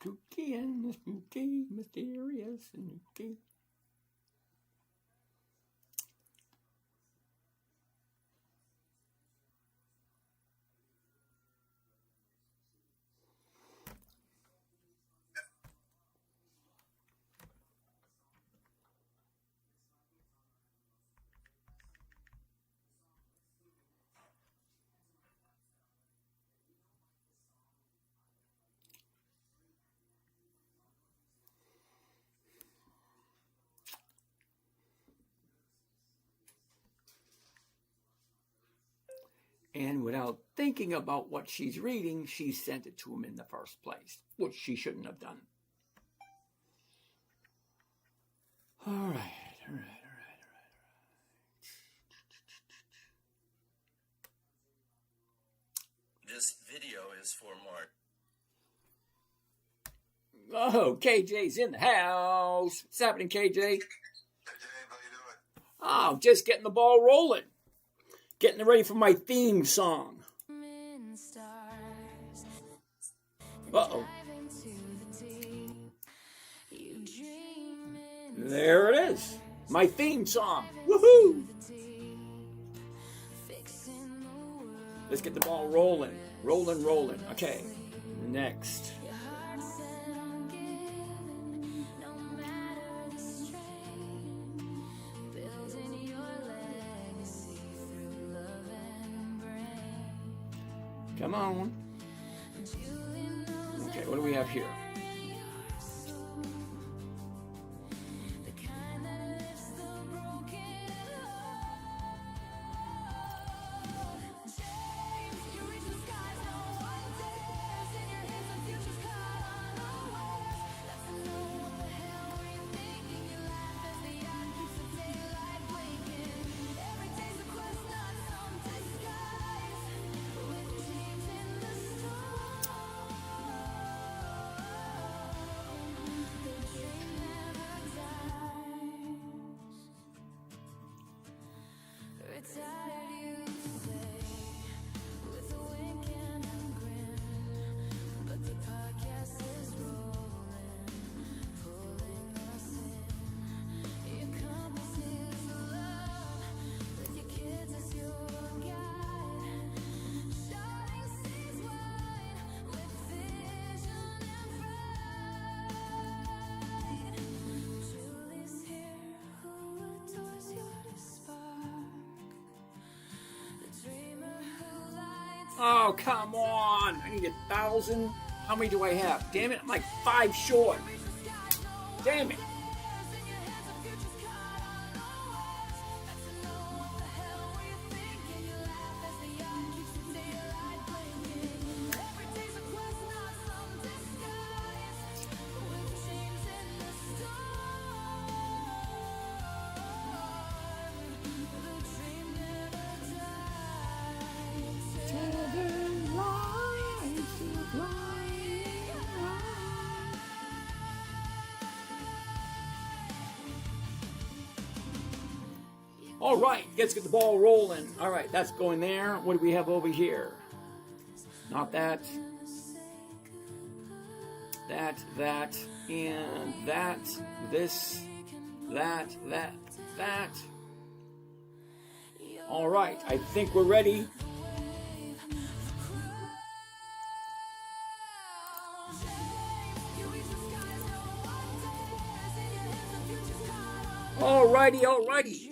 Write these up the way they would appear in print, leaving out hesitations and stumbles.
Spooky and spooky, mysterious and spooky. And without thinking about what she's reading, she sent it to him in the first place, which she shouldn't have done. All right. This video is for Mark. Oh, KJ's in the house. What's happening, KJ? Hey, Dave, how you doing? Oh, just getting the ball rolling. Getting ready for my theme song. Uh-oh. There it is. My theme song. Woohoo! Let's get the ball rolling. Rolling. Okay. Next. Come on. Okay, what do we have here? Oh, come on. I need 1,000. How many do I have? Damn it, I'm like 5 short. Damn it. All right, let's get the ball rolling. All right, that's going there. What do we have over here? Not that. That, and that, this, that. All right, I think we're ready. Alrighty.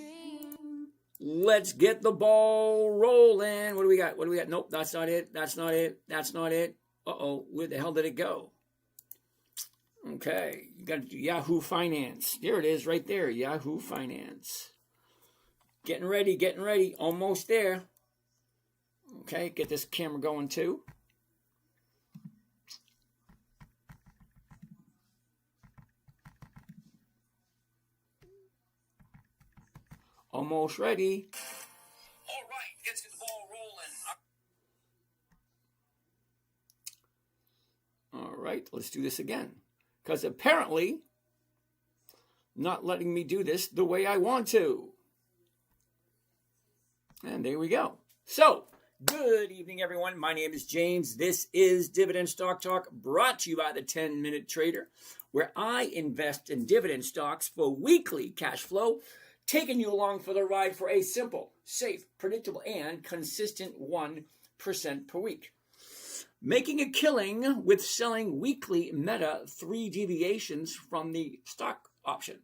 Let's get the ball rolling. What do we got? Nope, that's not it. Uh-oh, where the hell did it go? Okay, you got Yahoo Finance. There it is, right there, Yahoo Finance. Getting ready. Almost there. Okay, get this camera going too. Almost ready. All right, let's get the ball rolling. All right, let's do this again. Because apparently, not letting me do this the way I want to. And there we go. So, Good evening, everyone. My name is James. This is Dividend Stock Talk, brought to you by the 10-Minute Trader, where I invest in dividend stocks for weekly cash flow, taking you along for the ride for a simple, safe, predictable, and consistent 1% per week. Making a killing with selling weekly meta 3 deviations from the stock option.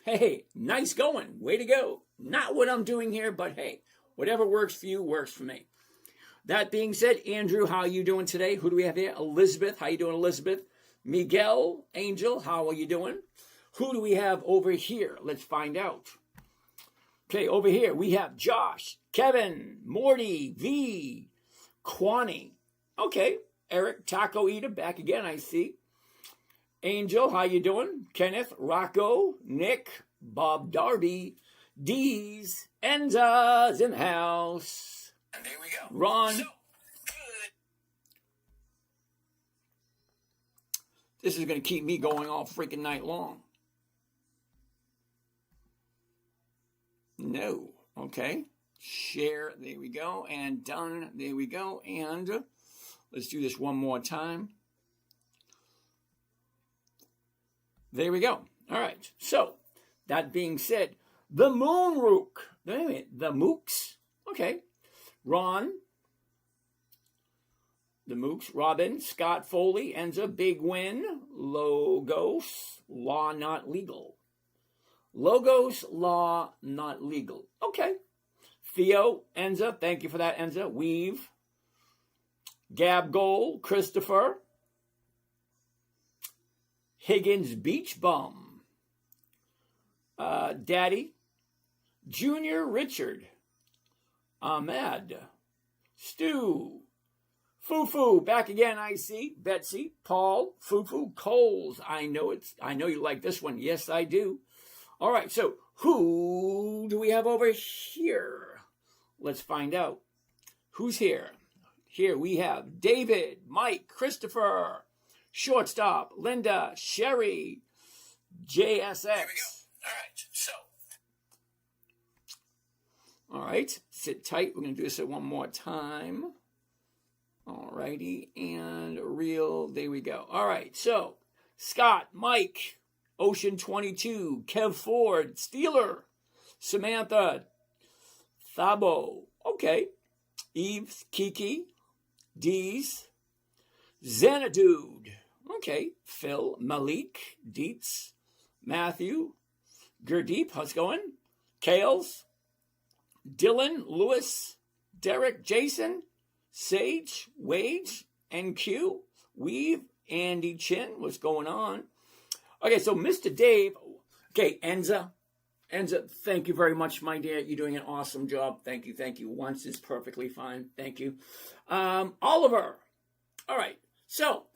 Hey, nice going. Way to go. Not what I'm doing here, but hey, whatever works for you works for me. That being said, Andrew, how are you doing today? Who do we have here? Elizabeth, how you doing, Elizabeth? Miguel, Angel, how are you doing? Who do we have over here? Let's find out. Okay, over here we have Josh, Kevin, Morty, V, Kwani. Okay, Eric, Taco Eater, back again, I see. Angel, how you doing? Kenneth, Rocco, Nick, Bob Darby, Deez, Enza's in the house. And there we go. Ron. So, good. This is going to keep me going all freaking night long. No. Okay. Share. There we go. And done. There we go. And let's do this one more time. There we go. All right. So, that being said, the Moon Rook. Wait a minute. The Mooks. Okay. Ron, the Mooks, Robin, Scott Foley, Enza, Big Win, Logos, Law Not Legal. Logos, Law Not Legal. Okay. Theo, Enza, thank you for that, Enza. Weave, Gab Gold, Christopher, Higgins Beach Bum, Daddy, Junior Richard, Ahmed, Stu, Fufu, back again, I see. Betsy, Paul, Fufu, Coles. I know you like this one. Yes, I do. All right, so who do we have over here? Let's find out. Who's here? Here we have David, Mike, Christopher, Shortstop, Linda, Sherry, JSX. There we go. All right, so. All right, sit tight. We're going to do this one more time. All righty, and reel. There we go. All right, so Scott, Mike, Ocean 22, Kev Ford, Steeler, Samantha, Thabo. Okay, Eve, Kiki, Deez, Xanadude. Okay, Phil, Malik, Dietz, Matthew, Gurdeep. How's it going? Kales. Dylan, Lewis, Derek, Jason, Sage, Wage, NQ, Weave, Andy Chin. What's going on? Okay, so Mr. Dave. Okay, Enza, thank you very much, my dear. You're doing an awesome job. Thank you. Once is perfectly fine. Thank you. Oliver. All right, so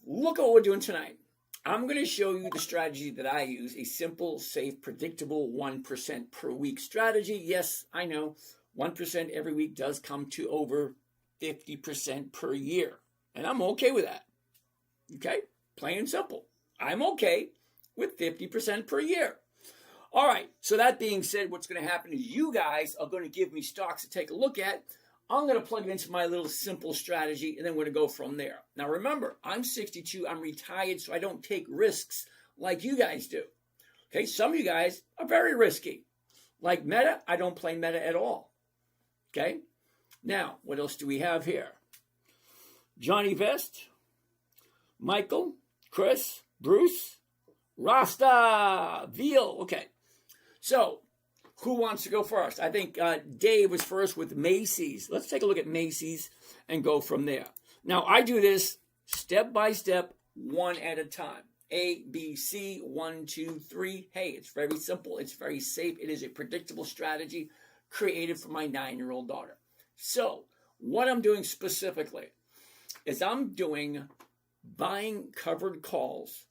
look at what we're doing tonight. I'm going to show you the strategy that I use, a simple, safe, predictable 1% per week strategy. Yes, I know 1% every week does come to over 50% per year, and I'm okay with that. Okay? Plain and simple. I'm okay with 50% per year. All right, so that being said, what's going to happen is you guys are going to give me stocks to take a look at. I'm going to plug it into my little simple strategy, and then we're going to go from there. Now, remember, I'm 62. I'm retired, so I don't take risks like you guys do. Okay, some of you guys are very risky. Like Meta, I don't play Meta at all. Okay, now, what else do we have here? Johnny Vest, Michael, Chris, Bruce, Rasta, Veal. Okay, so who wants to go first? I think Dave was first with Macy's. Let's take a look at Macy's and go from there. Now, I do this step by step, one at a time. A, B, C, 1, 2, 3. Hey, it's very simple. It's very safe. It is a predictable strategy created for my 9-year-old daughter. So, what I'm doing specifically is I'm doing buying covered calls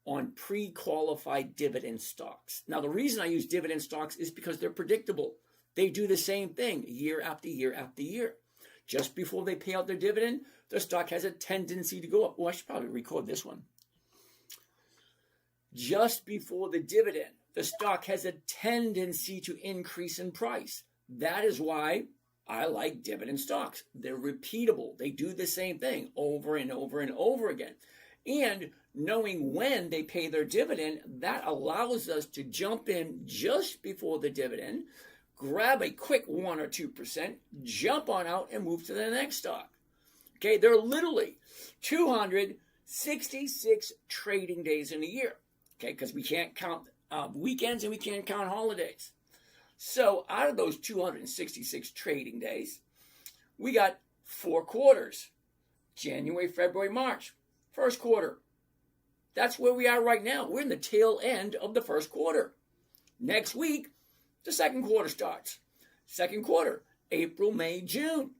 on pre-qualified dividend stocks. Now, the reason I use dividend stocks is because they're predictable. They do the same thing year after year after year. Just before they pay out their dividend, the stock has a tendency to go up. Oh, I should probably record this one. Just before the dividend, the stock has a tendency to increase in price. That is why I like dividend stocks. They're repeatable. They do the same thing over and over and over again. And knowing when they pay their dividend, that allows us to jump in just before the dividend, grab a quick 1 or 2%, jump on out and move to the next stock. Okay, there are literally 266 trading days in a year. Okay, because we can't count weekends and we can't count holidays. So out of those 266 trading days, we got 4 quarters. January, February, March. First quarter. That's where we are right now. We're in the tail end of the first quarter. Next week, the second quarter starts. Second quarter, April, May, June.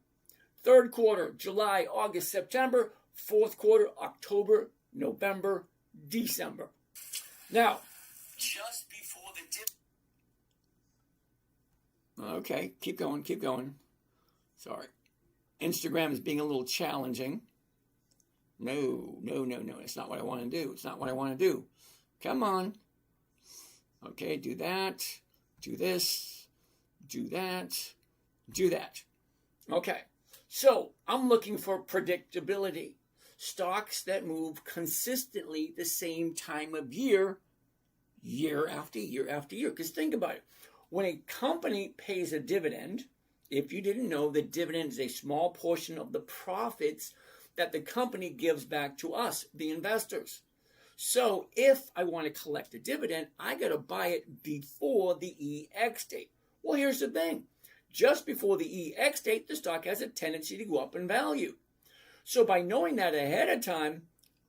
Third quarter, July, August, September. Fourth quarter, October, November, December. Now, just before the dip. Okay, keep going. Sorry. Instagram is being a little challenging. No. It's not what I want to do. Come on. Okay, do that. Do this. Do that. Do that. Okay, so I'm looking for predictability. Stocks that move consistently the same time of year, year after year after year. Because think about it. When a company pays a dividend, if you didn't know, the dividend is a small portion of the profits that the company gives back to us, the investors. So if I want to collect a dividend, I got to buy it before the EX date. Well, here's the thing. Just before the EX date, the stock has a tendency to go up in value. So by knowing that ahead of time,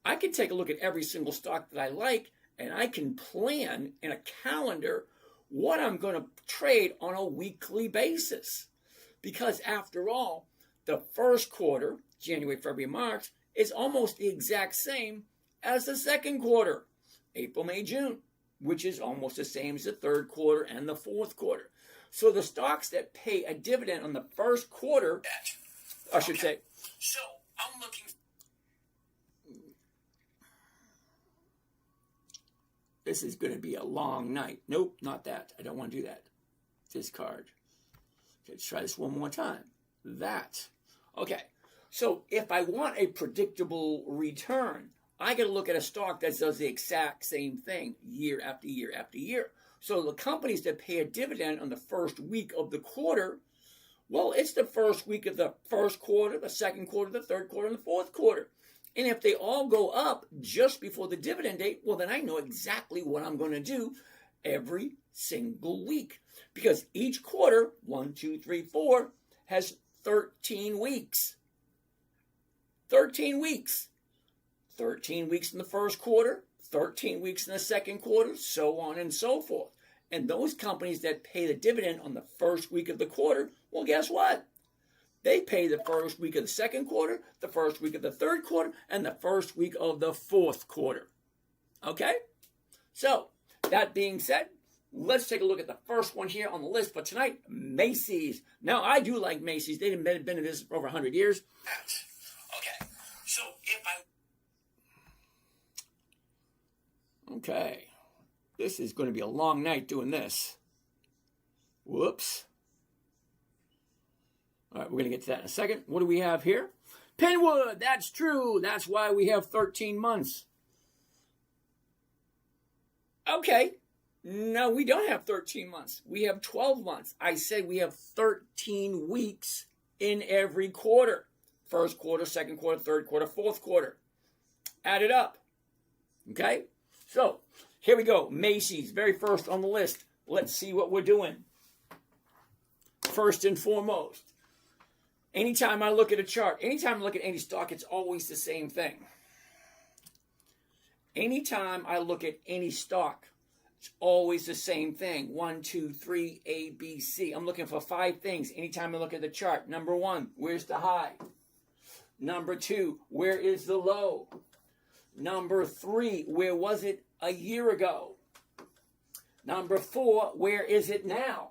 I can take a look at every single stock that I like, and I can plan in a calendar what I'm going to trade on a weekly basis. Because after all, the first quarter, January, February, March, is almost the exact same as the second quarter, April, May, June, which is almost the same as the third quarter and the fourth quarter. So the stocks that pay a dividend on the first quarter, I should say. So I'm looking. This is going to be a long night. Nope, not that. I don't want to do that. Discard. Okay, let's try this one more time. That. Okay, so if I want a predictable return, I got to look at a stock that does the exact same thing year after year after year. So the companies that pay a dividend on the first week of the quarter, well, it's the first week of the first quarter, the second quarter, the third quarter, and the fourth quarter. And if they all go up just before the dividend date, well, then I know exactly what I'm going to do every single week. Because each quarter, 1, 2, 3, 4, has 13 weeks. 13 weeks. 13 weeks in the first quarter, 13 weeks in the second quarter, so on and so forth. And those companies that pay the dividend on the first week of the quarter, well, guess what? They pay the first week of the second quarter, the first week of the third quarter, and the first week of the fourth quarter. Okay? So, that being said, let's take a look at the first one here on the list for tonight, Macy's. Now, I do like Macy's. They've been in business for over 100 years. Okay, so if I... Okay. This is going to be a long night doing this. Whoops. All right, we're going to get to that in a second. What do we have here? Penwood, that's true. That's why we have 13 months. Okay. No, we don't have 13 months. We have 12 months. I said we have 13 weeks in every quarter. First quarter, second quarter, third quarter, fourth quarter. Add it up. Okay? So, here we go. Macy's, very first on the list. Let's see what we're doing. First and foremost, anytime I look at a chart, anytime I look at any stock, it's always the same thing. Anytime I look at any stock, it's always the same thing. 1, 2, 3, A, B, C. I'm looking for 5 things anytime I look at the chart. Number 1, where's the high? Number 2, where is the low? Number 3, where was it a year ago? Number 4, where is it now?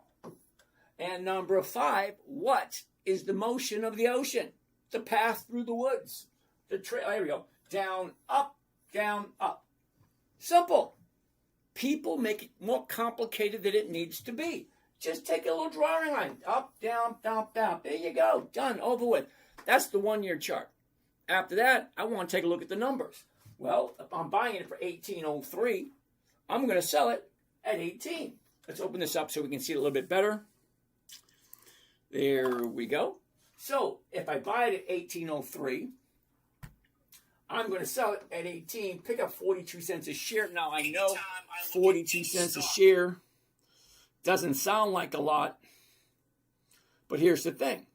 And number 5, what is the motion of the ocean? The path through the woods. The trail, there we go. Down, up, down, up. Simple. People make it more complicated than it needs to be. Just take a little drawing line. Up, down, down, down. There you go. Done. Over with. That's the 1 year chart. After that, I want to take a look at the numbers. Well, if I'm buying it for 1803, I'm going to sell it at 18. Let's open this up so we can see it a little bit better. There we go. So if I buy it at 1803, I'm going to sell it at 18, pick up 42 cents a share. Now I know 42 cents a share doesn't sound like a lot, but here's the thing.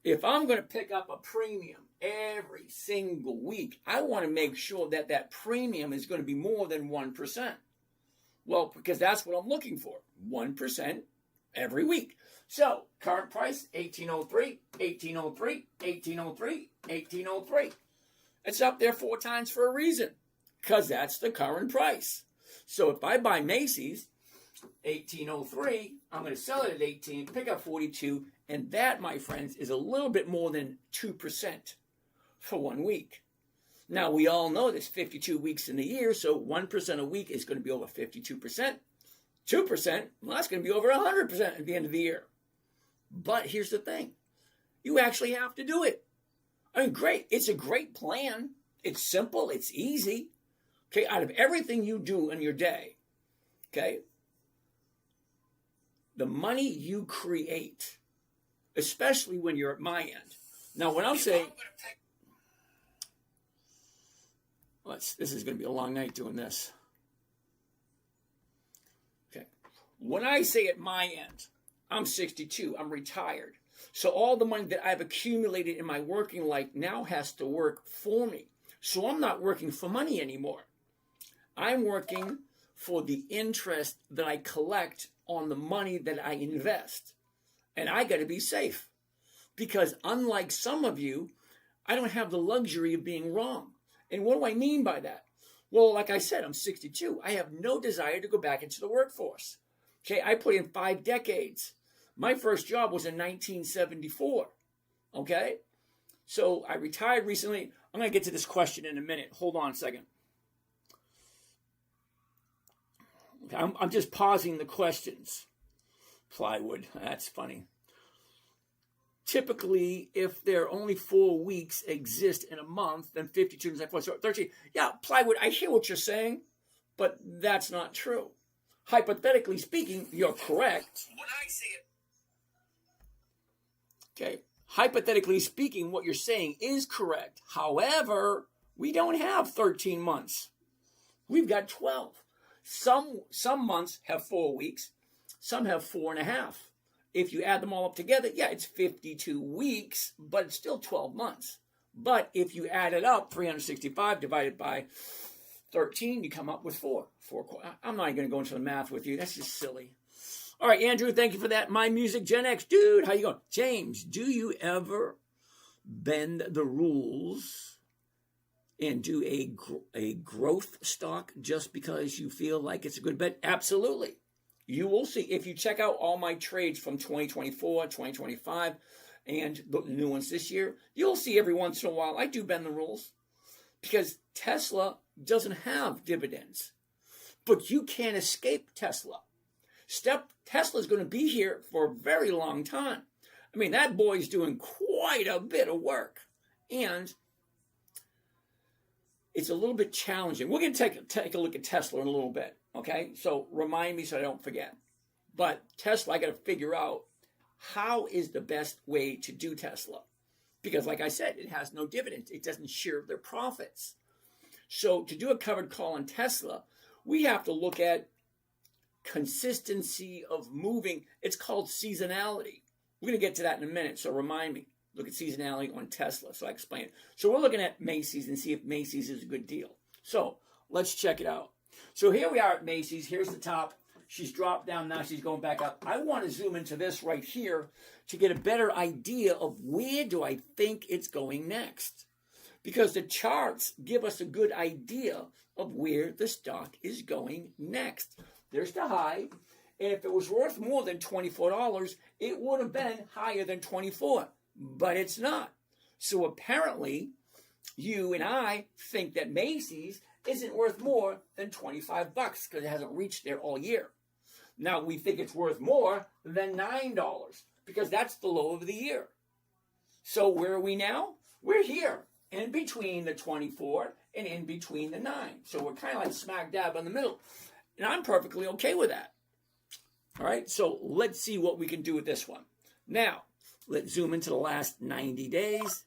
If I'm going to pick up a premium every single week, I want to make sure that that premium is going to be more than 1%. Well, because that's what I'm looking for, 1% every week. So, current price, 1803, 1803, 1803, 1803. It's up there 4 times for a reason, because that's the current price. So if I buy Macy's, 1803, I'm going to sell it at 18, pick up 42, and that, my friends, is a little bit more than 2% for 1 week. Now, we all know there's 52 weeks in the year, so 1% a week is going to be over 52%. 2%, well, that's going to be over 100% at the end of the year. But here's the thing. You actually have to do it. I mean, great. It's a great plan. It's simple. It's easy. Okay, out of everything you do in your day, okay, the money you create, especially when you're at my end. Now, when I'm saying, this is going to be a long night doing this. Okay, when I say at my end, I'm 62, I'm retired. So all the money that I've accumulated in my working life now has to work for me. So I'm not working for money anymore. I'm working for the interest that I collect on the money that I invest. And I got to be safe. Because unlike some of you, I don't have the luxury of being wrong. And what do I mean by that? Well, like I said, I'm 62. I have no desire to go back into the workforce. Okay, I put in 5 decades. My first job was in 1974. Okay? So I retired recently. I'm going to get to this question in a minute. Hold on a second. I'm just pausing the questions. Plywood, that's funny. Typically, if there are only 4 weeks exist in a month, then 52 is like 4, so 13. Yeah, Plywood, I hear what you're saying, but that's not true. Hypothetically speaking, you're correct. When I say it. Okay. Hypothetically speaking, what you're saying is correct. However, we don't have 13 months. We've got 12. Some months have 4 weeks. Some have 4.5. If you add them all up together, yeah, it's 52 weeks, but it's still 12 months. But if you add it up, 365 divided by 13, you come up with 4. I'm not even going to go into the math with you. That's just silly. All right, Andrew, thank you for that. My Music Gen X. Dude, how you going? James, do you ever bend the rules and do a growth stock just because you feel like it's a good bet? Absolutely. You will see. If you check out all my trades from 2024, 2025, and the new ones this year, you'll see every once in a while I do bend the rules because Tesla doesn't have dividends. But you can't escape Tesla. Tesla's going to be here for a very long time. I mean, that boy's doing quite a bit of work. And it's a little bit challenging. We're going to take a look at Tesla in a little bit, okay? So remind me so I don't forget. But Tesla, I got to figure out how is the best way to do Tesla. Because like I said, it has no dividends. It doesn't share their profits. So to do a covered call on Tesla, we have to look at consistency of moving. It's called seasonality. We're going to get to that in a minute, so remind me. Look at seasonality on Tesla, so I explain it. So we're looking at Macy's and see if Macy's is a good deal. So let's check it out. So here we are at Macy's. Here's the top. She's dropped down. Now she's going back up. I want to zoom into this right here to get a better idea of where do I think it's going next. Because the charts give us a good idea of where the stock is going next. There's the high. And if it was worth more than $24, it would have been higher than 24. But it's not. So apparently, you and I think that Macy's isn't worth more than $25 because it hasn't reached there all year. Now, we think it's worth more than $9 because that's the low of the year. So where are we now? We're here in between the 24 and in between the 9. So we're kind of like smack dab in the middle. And I'm perfectly okay with that. All right, so let's see what we can do with this one. Now, let's zoom into the last 90 days.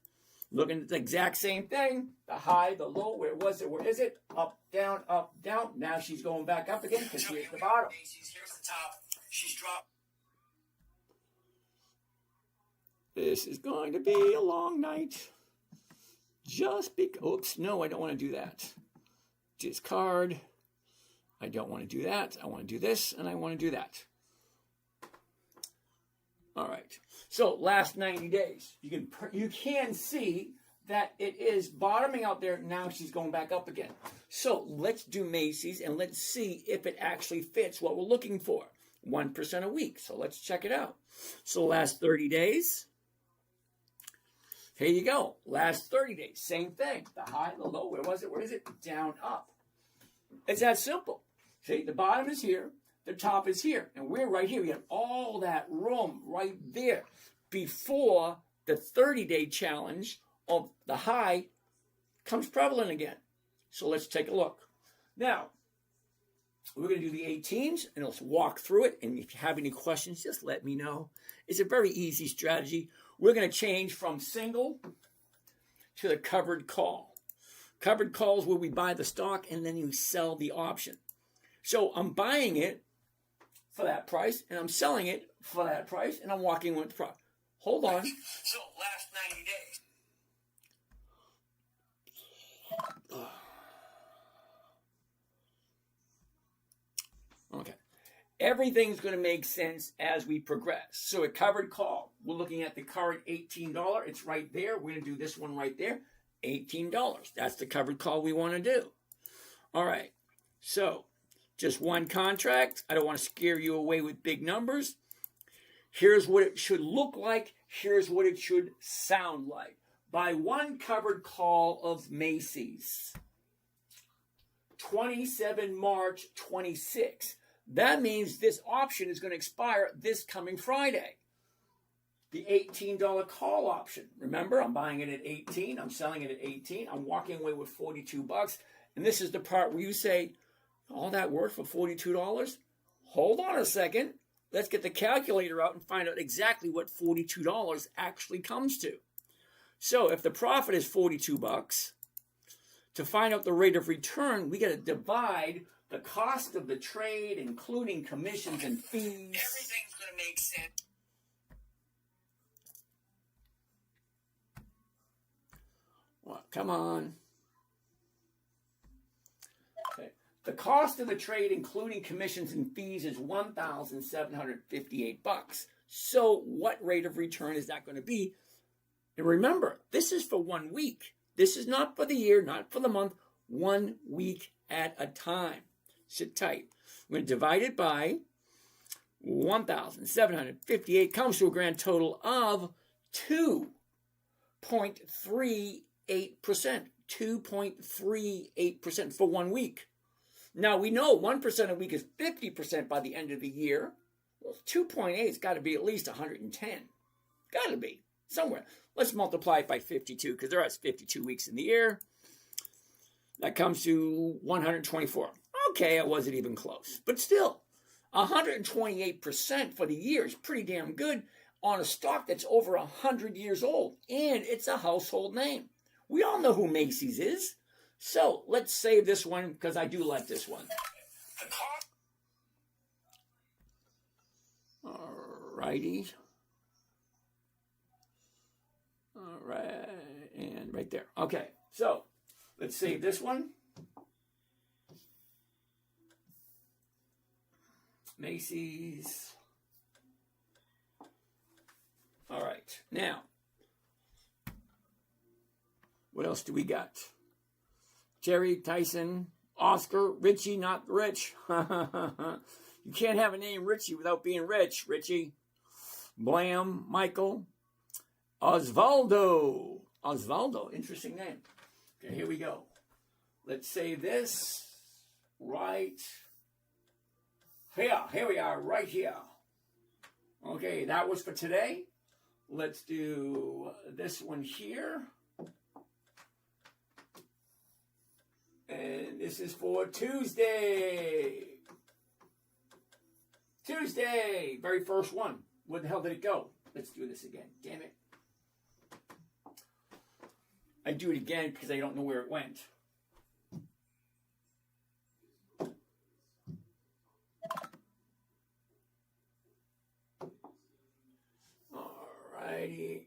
Looking at the exact same thing. The high, the low, where was it? Where is it? Up, down, up, down. Now she's going back up again because here's the bottom. Here's the top. She's dropped. This is going to be a long night. Just because, oops, no, I don't want to do that. Discard. I don't want to do that. I want to do this, and I want to do that. All right. So last 90 days, you can see that it is bottoming out there. Now she's going back up again. So let's do Macy's and let's see if it actually fits what we're looking for. 1% a week. So let's check it out. So last 30 days. Here you go. Last 30 days. Same thing. The high, the low. Where was it? Where is it? Down, up. It's that simple. See, the bottom is here. The top is here. And we're right here. We have all that room right there before the 30-day challenge of the high comes prevalent again. So let's take a look. Now, we're going to do the 18s, and let's walk through it. And if you have any questions, just let me know. It's a very easy strategy. We're going to change from single to the covered call. Covered call is where we buy the stock, and then you sell the option. So I'm buying it for that price, and I'm selling it for that price, and I'm walking with the profit. Hold on. So last 90 days. Okay. Everything's going to make sense as we progress. So a covered call. We're looking at the current $18. It's right there. We're going to do this one right there. $18. That's the covered call we want to do. All right. So just one contract. I don't want to scare you away with big numbers. Here's what it should look like. Here's what it should sound like. Buy one covered call of Macy's. 27 March 26. That means this option is going to expire this coming Friday. The $18 call option. Remember, I'm buying it at 18. I'm selling it at 18. I'm walking away with $42. And this is the part where you say, all that work for $42? Hold on a second. Let's get the calculator out and find out exactly what $42 actually comes to. So if the profit is $42, to find out the rate of return, we got to divide the cost of the trade, including commissions and fees. Everything's going to make sense. Well, come on. Okay. The cost of the trade, including commissions and fees, is $1,758. So what rate of return is that going to be? And remember, this is for 1 week. This is not for the year, not for the month. 1 week at a time. Sit tight. We're going to divide it by 1,758. Comes to a grand total of 2.38%. 2.38% for 1 week. Now, we know 1% a week is 50% by the end of the year. Well, 2.8 has got to be at least 110. Got to be somewhere. Let's multiply it by 52 because there are 52 weeks in the year. That comes to 124. Okay, it wasn't even close. But still, 128% for the year is pretty damn good on a stock that's over 100 years old. And it's a household name. We all know who Macy's is. So let's save this one because I do like this one. All righty. All right. And right there. Okay. So let's save this one. Macy's. All right. Now, what else do we got? Jerry, Tyson, Oscar, Richie, not rich. You can't have a name Richie without being rich, Richie. Blam, Michael, Osvaldo. Osvaldo, interesting name. Okay, here we go. Let's save this right Here we are, right here. Okay, that was for today. Let's do this one here. And this is for Tuesday. Tuesday, very first one. Where the hell did it go? Let's do this again. Damn it. I do it again because I don't know where it went. Alrighty.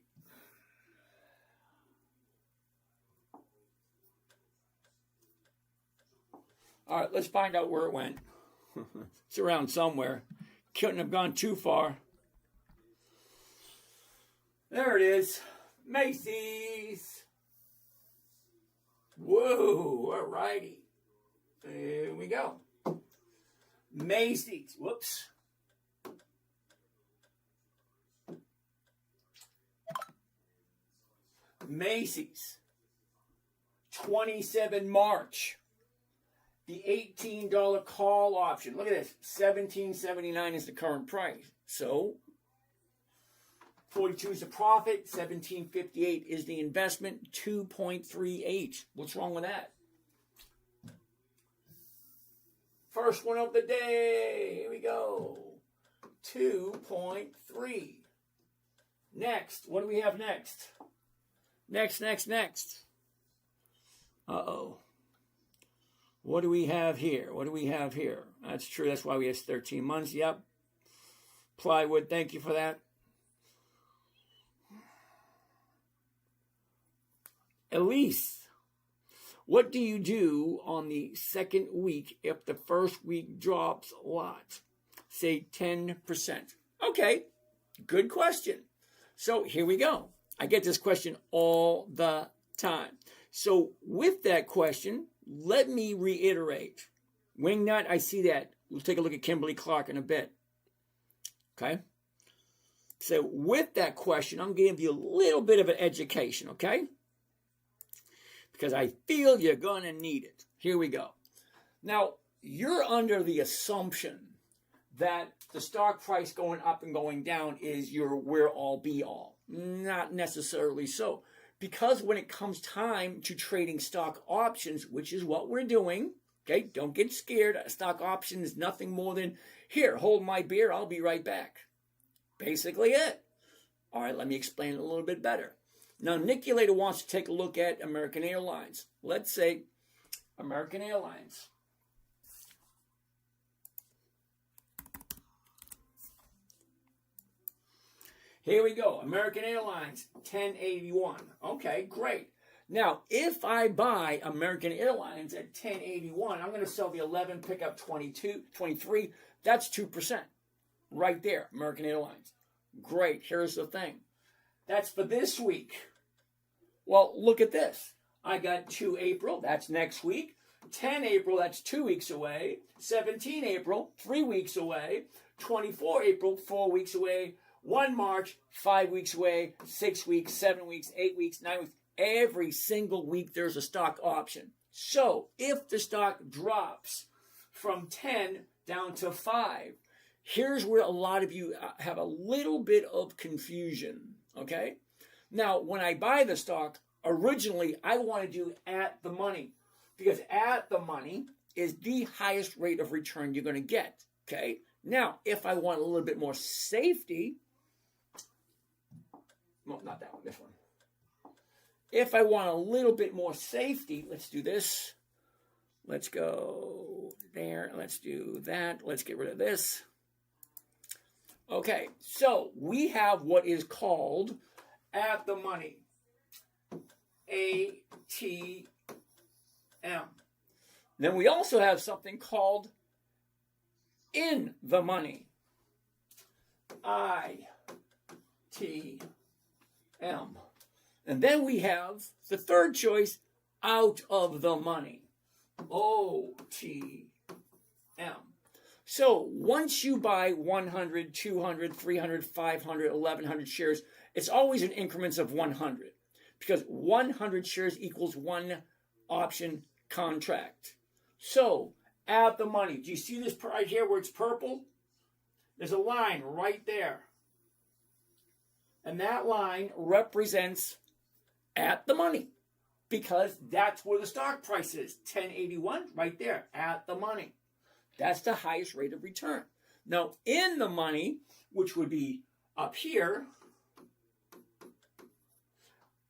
All right, let's find out where it went. It's around somewhere. Couldn't have gone too far. There it is. Macy's. Whoa, alrighty. There we go. Macy's. Whoops. Macy's. 27 March. The $18 call option. Look at this. $17.79 is the current price. So, 42 is the profit. $17.58 is the investment. 2.38. What's wrong with that? First one of the day. Here we go. 2.3. Next. What do we have next? Next. Uh-oh. What do we have here? That's true. That's why we have 13 months. Yep. Plywood, thank you for that. Elise, what do you do on the second week if the first week drops a lot? Say 10%. Okay, good question. So here we go. I get this question all the time. So with that question, let me reiterate. Wingnut, I see that. We'll take a look at Kimberly Clark in a bit. Okay? So with that question, I'm going to give you a little bit of an education, okay? Because I feel you're going to need it. Here we go. Now, you're under the assumption that the stock price going up and going down is your we're-all, be-all. Not necessarily so. Because when it comes time to trading stock options, which is what we're doing, okay, don't get scared. A stock option is nothing more than, here, hold my beer, I'll be right back. Basically it. All right, let me explain it a little bit better. Now, Nikki later wants to take a look at American Airlines. Let's say American Airlines. Here we go. American Airlines, 1081. Okay, great. Now, if I buy American Airlines at 1081, I'm going to sell the 11, pick up 23. That's 2%. Right there, American Airlines. Great. Here's the thing. That's for this week. Well, look at this. I got 2 April. That's next week. 10 April, that's 2 weeks away. 17 April, 3 weeks away. 24 April, 4 weeks away. 1 March, 5 weeks away, 6 weeks, 7 weeks, 8 weeks, 9 weeks. Every single week there's a stock option. So if the stock drops from 10 down to 5, here's where a lot of you have a little bit of confusion, okay? Now, when I buy the stock, originally I want to do at the money because at the money is the highest rate of return you're going to get, okay? Now, if I want a little bit more safety, well, not that one, this one. If I want a little bit more safety, let's do this. Let's go there. Let's do that. Let's get rid of this. Okay, so we have what is called at the money. ATM. Then we also have something called in the money. ITM. And then we have the third choice, out of the money. OTM. So once you buy 100, 200, 300, 500, 1,100 shares, it's always in increments of 100 because 100 shares equals one option contract. So at the money. Do you see this right here where it's purple? There's a line right there. And that line represents at the money because that's where the stock price is. 1081 right there at the money. That's the highest rate of return. Now, in the money, which would be up here,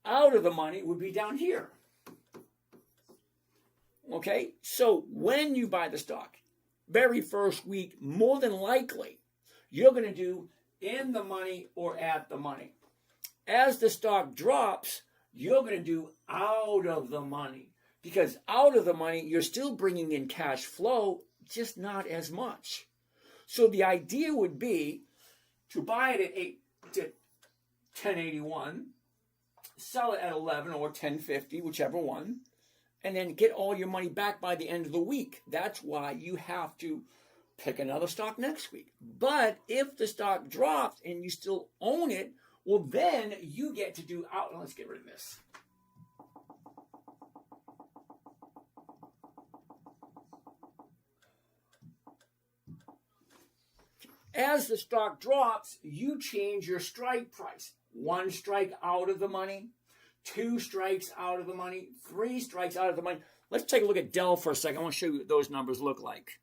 out of the money would be down here. Okay, so when you buy the stock, very first week, more than likely, you're going to do in the money or at the money. As the stock drops, you're going to do out of the money. Because out of the money, you're still bringing in cash flow, just not as much. So the idea would be to buy it at 1081, sell it at 11 or 1050, whichever one, and then get all your money back by the end of the week. That's why you have to pick another stock next week. But if the stock drops and you still own it, well, then you get to do out. Let's get rid of this. As the stock drops, you change your strike price. 1 strike out of the money, 2 strikes out of the money, 3 strikes out of the money. Let's take a look at Dell for a second. I want to show you what those numbers look like.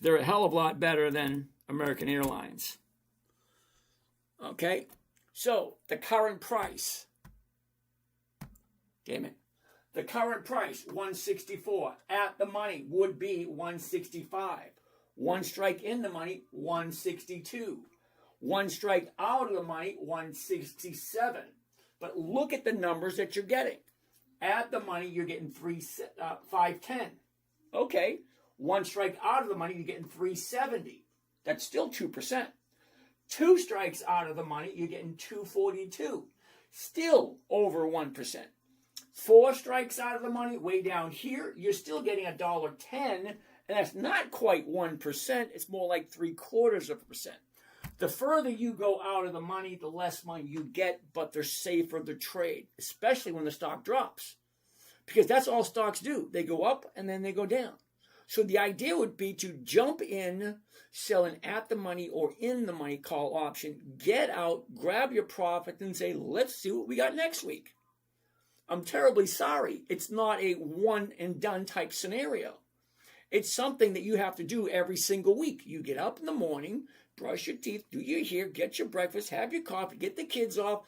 They're a hell of a lot better than American Airlines. Okay, so the current price, damn it, the current price, 164. At the money would be 165. 1 strike in the money, 162. 1 strike out of the money, 167. But look at the numbers that you're getting. At the money, you're getting 510. Okay. 1 strike out of the money, you're getting 370. That's still 2%. 2 strikes out of the money, you're getting 242. Still over 1%. 4 strikes out of the money, way down here, you're still getting $1.10. And that's not quite 1%. It's more like 0.75%. The further you go out of the money, the less money you get, but they're safer to trade, especially when the stock drops. Because that's all stocks do. They go up and then they go down. So the idea would be to jump in, sell an at the money or in the money call option, get out, grab your profit, and say, let's see what we got next week. I'm terribly sorry. It's not a one and done type scenario. It's something that you have to do every single week. You get up in the morning, brush your teeth, do your hair, get your breakfast, have your coffee, get the kids off,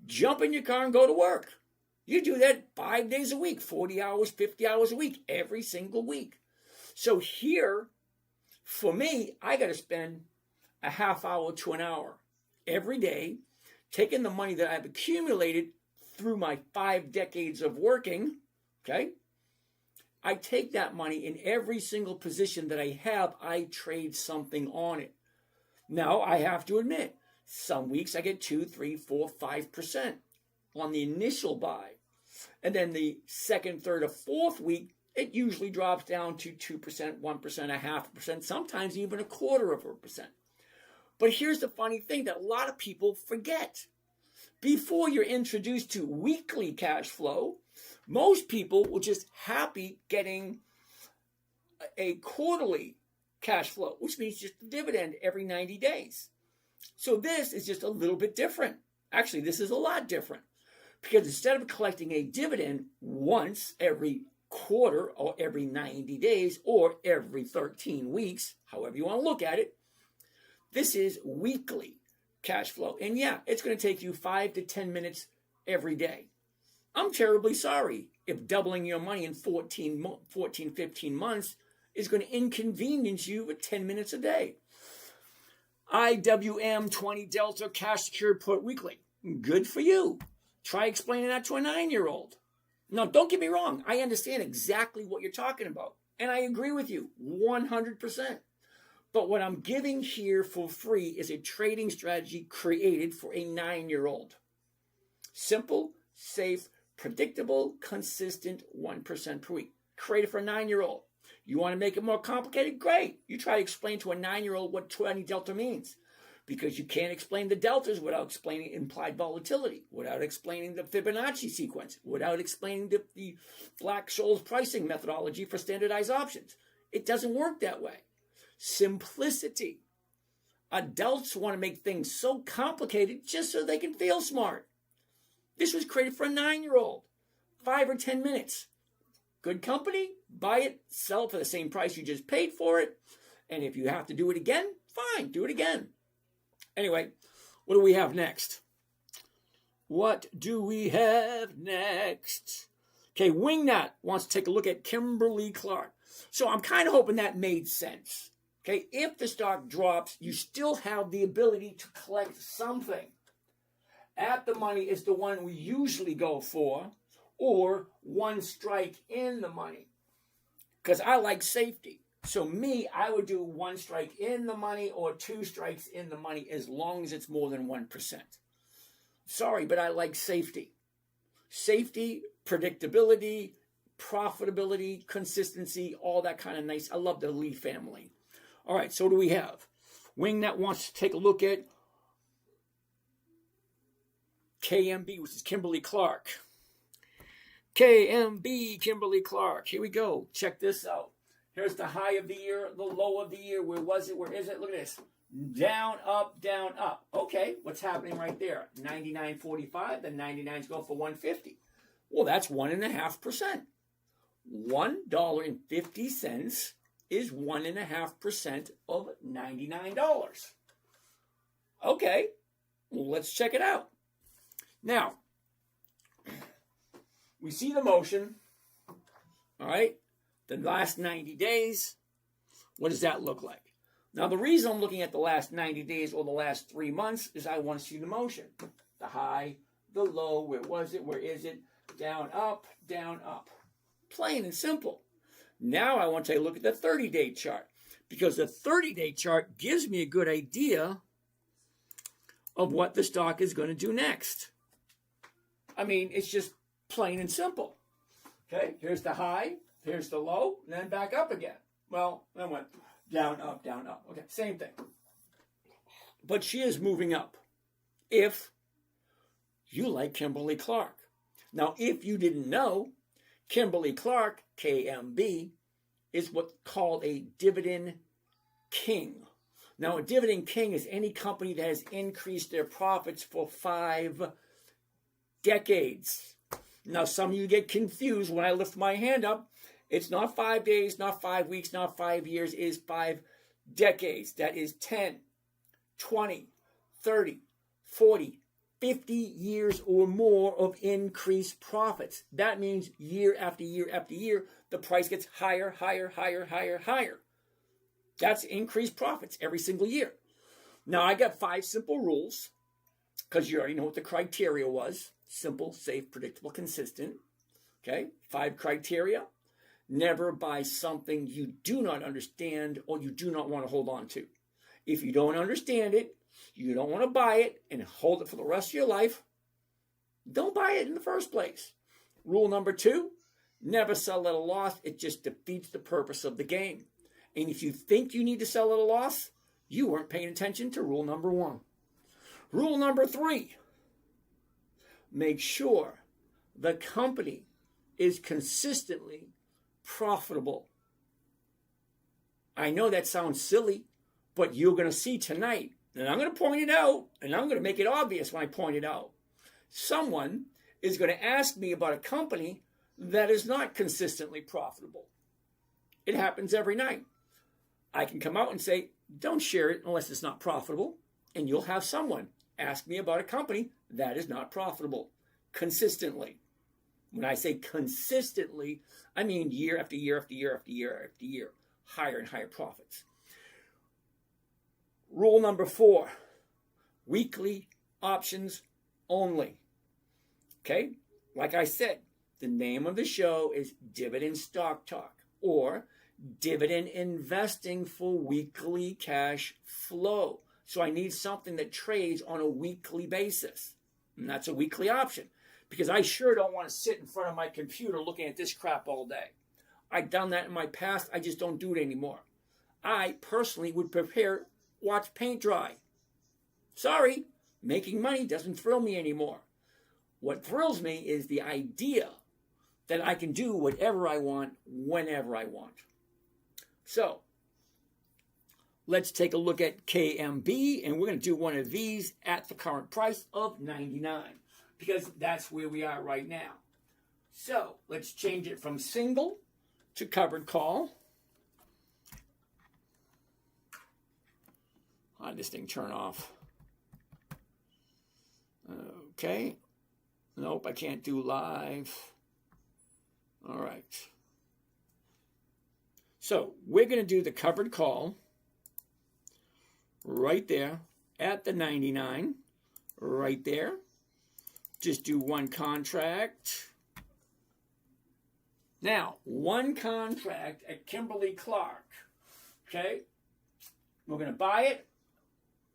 jump in your car and go to work. You do that 5 days a week, 40 hours, 50 hours a week, every single week. So here, for me, I got to spend a half hour to an hour every day taking the money that I've accumulated through my 5 decades of working, okay? I take that money in every single position that I have, I trade something on it. Now, I have to admit, some weeks I get 2, 3, 4, 5% on the initial buy. And then the second, third, or fourth week, it usually drops down to 2%, 1%, 0.5%, sometimes even 0.25%. But here's the funny thing that a lot of people forget. Before you're introduced to weekly cash flow, most people will just happy getting a quarterly cash flow, which means just a dividend every 90 days. So this is just a little bit different. Actually, this is a lot different. Because instead of collecting a dividend once every quarter or every 90 days or every 13 weeks, however you want to look at it, this is weekly cash flow. And yeah, it's going to take you 5 to 10 minutes every day. I'm terribly sorry if doubling your money in 14, 15 months is going to inconvenience you with 10 minutes a day. IWM 20 Delta cash secured put weekly. Good for you. Try explaining that to a 9-year-old. Now, don't get me wrong. I understand exactly what you're talking about. And I agree with you 100%. But what I'm giving here for free is a trading strategy created for a 9-year-old. Simple, safe, predictable, consistent 1% per week. Created for a 9-year-old. You want to make it more complicated? Great. You try to explain to a 9-year-old what 20 delta means. Because you can't explain the deltas without explaining implied volatility, without explaining the Fibonacci sequence, without explaining the Black-Scholes pricing methodology for standardized options. It doesn't work that way. Simplicity. Adults want to make things so complicated just so they can feel smart. This was created for a 9-year-old. 5 or 10 minutes. Good company, buy it, sell it for the same price you just paid for it. And if you have to do it again, fine, do it again. Anyway, what do we have next? What do we have next? Okay, Wingnut wants to take a look at Kimberly-Clark. So I'm kind of hoping that made sense. Okay, if the stock drops, you still have the ability to collect something. At the money is the one we usually go for, or one strike in the money. Because I like safety. So I would do one strike in the money or 2 strikes in the money as long as it's more than 1%. Sorry, but I like safety. Safety, predictability, profitability, consistency, all that kind of nice. I love the Lee family. All right, so what do we have? Wingnut wants to take a look at KMB, which is Kimberly-Clark. KMB, Kimberly-Clark. Here we go. Check this out. Here's the high of the year, the low of the year. Where was it? Where is it? Look at this. Down, up, down, up. Okay, what's happening right there? 99.45, then 99's going for 150. Well, that's 1.5%. $1.50 is 1.5% of $99. Okay, well, let's check it out. Now, we see the motion, all right? The last 90 days, what does that look like? Now, the reason I'm looking at the last 90 days or the last 3 months is I want to see the motion. The high, the low, where was it, where is it? Down, up, down, up. Plain and simple. Now I want to take a look at the 30-day chart, because the 30-day chart gives me a good idea of what the stock is going to do next. I mean, it's just plain and simple. Okay, here's the high, here's the low, and then back up again. Well, then went down, up, down, up. Okay, same thing. But she is moving up if you like Kimberly-Clark. Now, if you didn't know, Kimberly-Clark, KMB, is what's called a dividend king. Now, a dividend king is any company that has increased their profits for 5 decades. Now, some of you get confused when I lift my hand up. It's not 5 days, not 5 weeks, not 5 years. It is 5 decades. That is 10, 20, 30, 40, 50 years or more of increased profits. That means year after year after year, the price gets higher, higher, higher, higher, higher. That's increased profits every single year. Now, I got 5 simple rules, because you already know what the criteria was. Simple, safe, predictable, consistent. Okay, 5 criteria. Never buy something you do not understand or you do not want to hold on to. If you don't understand it, you don't want to buy it and hold it for the rest of your life, don't buy it in the first place. Rule number 2, never sell at a loss. It just defeats the purpose of the game. And if you think you need to sell at a loss, you weren't paying attention to rule number 1. Rule number 3, make sure the company is consistently profitable. I know that sounds silly, but you're going to see tonight, and I'm going to point it out, and I'm going to make it obvious when I point it out. Someone is going to ask me about a company that is not consistently profitable. It happens every night. I can come out and say, don't share it unless it's not profitable, and you'll have someone ask me about a company that is not profitable consistently. When I say consistently, I mean year after year after year after year after year, higher and higher profits. Rule number 4, weekly options only. Okay, like I said, the name of the show is Dividend Stock Talk, or Dividend Investing for Weekly Cash Flow. So I need something that trades on a weekly basis, and that's a weekly option. Because I sure don't want to sit in front of my computer looking at this crap all day. I've done that in my past. I just don't do it anymore. I personally would prefer watch paint dry. Sorry, making money doesn't thrill me anymore. What thrills me is the idea that I can do whatever I want, whenever I want. So let's take a look at KMB, and we're going to do one of these at the current price of 99 because that's where we are right now. So let's change it from single to covered call. How did this thing turn off? Okay. Nope, I can't do live. All right. So we're going to do the covered call right there at the 99, right there. Just do one contract. Now, one contract at Kimberly-Clark. Okay? We're going to buy it.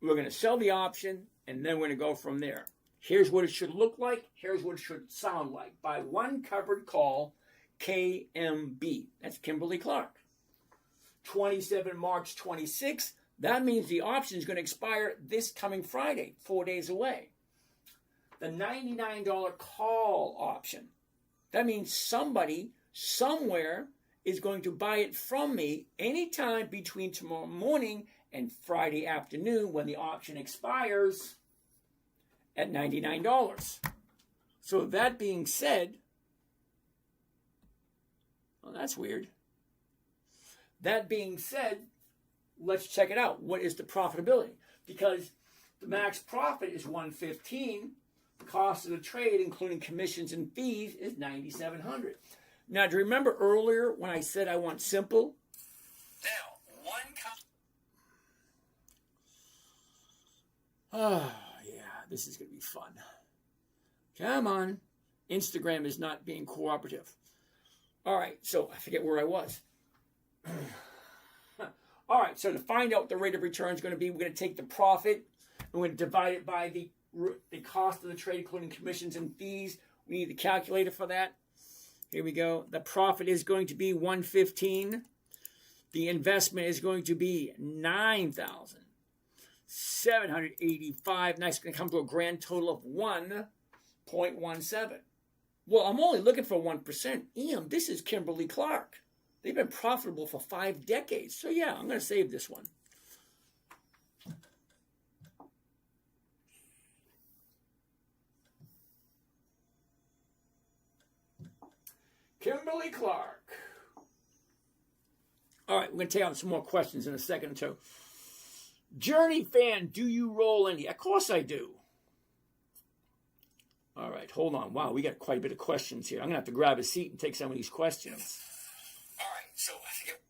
We're going to sell the option, and then we're going to go from there. Here's what it should look like. Here's what it should sound like. Buy one covered call, KMB. That's Kimberly-Clark. 27 March 26. That means the option is going to expire this coming Friday, 4 days away. The $99 call option. That means somebody somewhere is going to buy it from me anytime between tomorrow morning and Friday afternoon when the option expires at $99. So that being said, well, that's weird. That being said, let's check it out. What is the profitability? Because the max profit is $115. The cost of the trade, including commissions and fees, is $9,700. Now, do you remember earlier when I said I want simple? Now, Yeah, this is going to be fun. Come on. Instagram is not being cooperative. All right, so I forget where I was. All right, so to find out what the rate of return is going to be, we're going to take the profit and we're going to divide it by the cost of the trade, including commissions and fees. We need the calculator for that. Here we go. The profit is going to be $115. The investment is going to be $9,785. Nice, going to come to a grand total of 1.17. Well, I'm only looking for 1%. This is Kimberly-Clark. They've been profitable for 5 decades. So yeah, I'm going to save this one. Kimberly-Clark. All right, we're going to take on some more questions in a second or two. Journey fan, do you roll any? Of course I do. All right, hold on. Wow, we got quite a bit of questions here. I'm going to have to grab a seat and take some of these questions. all right, so I forget.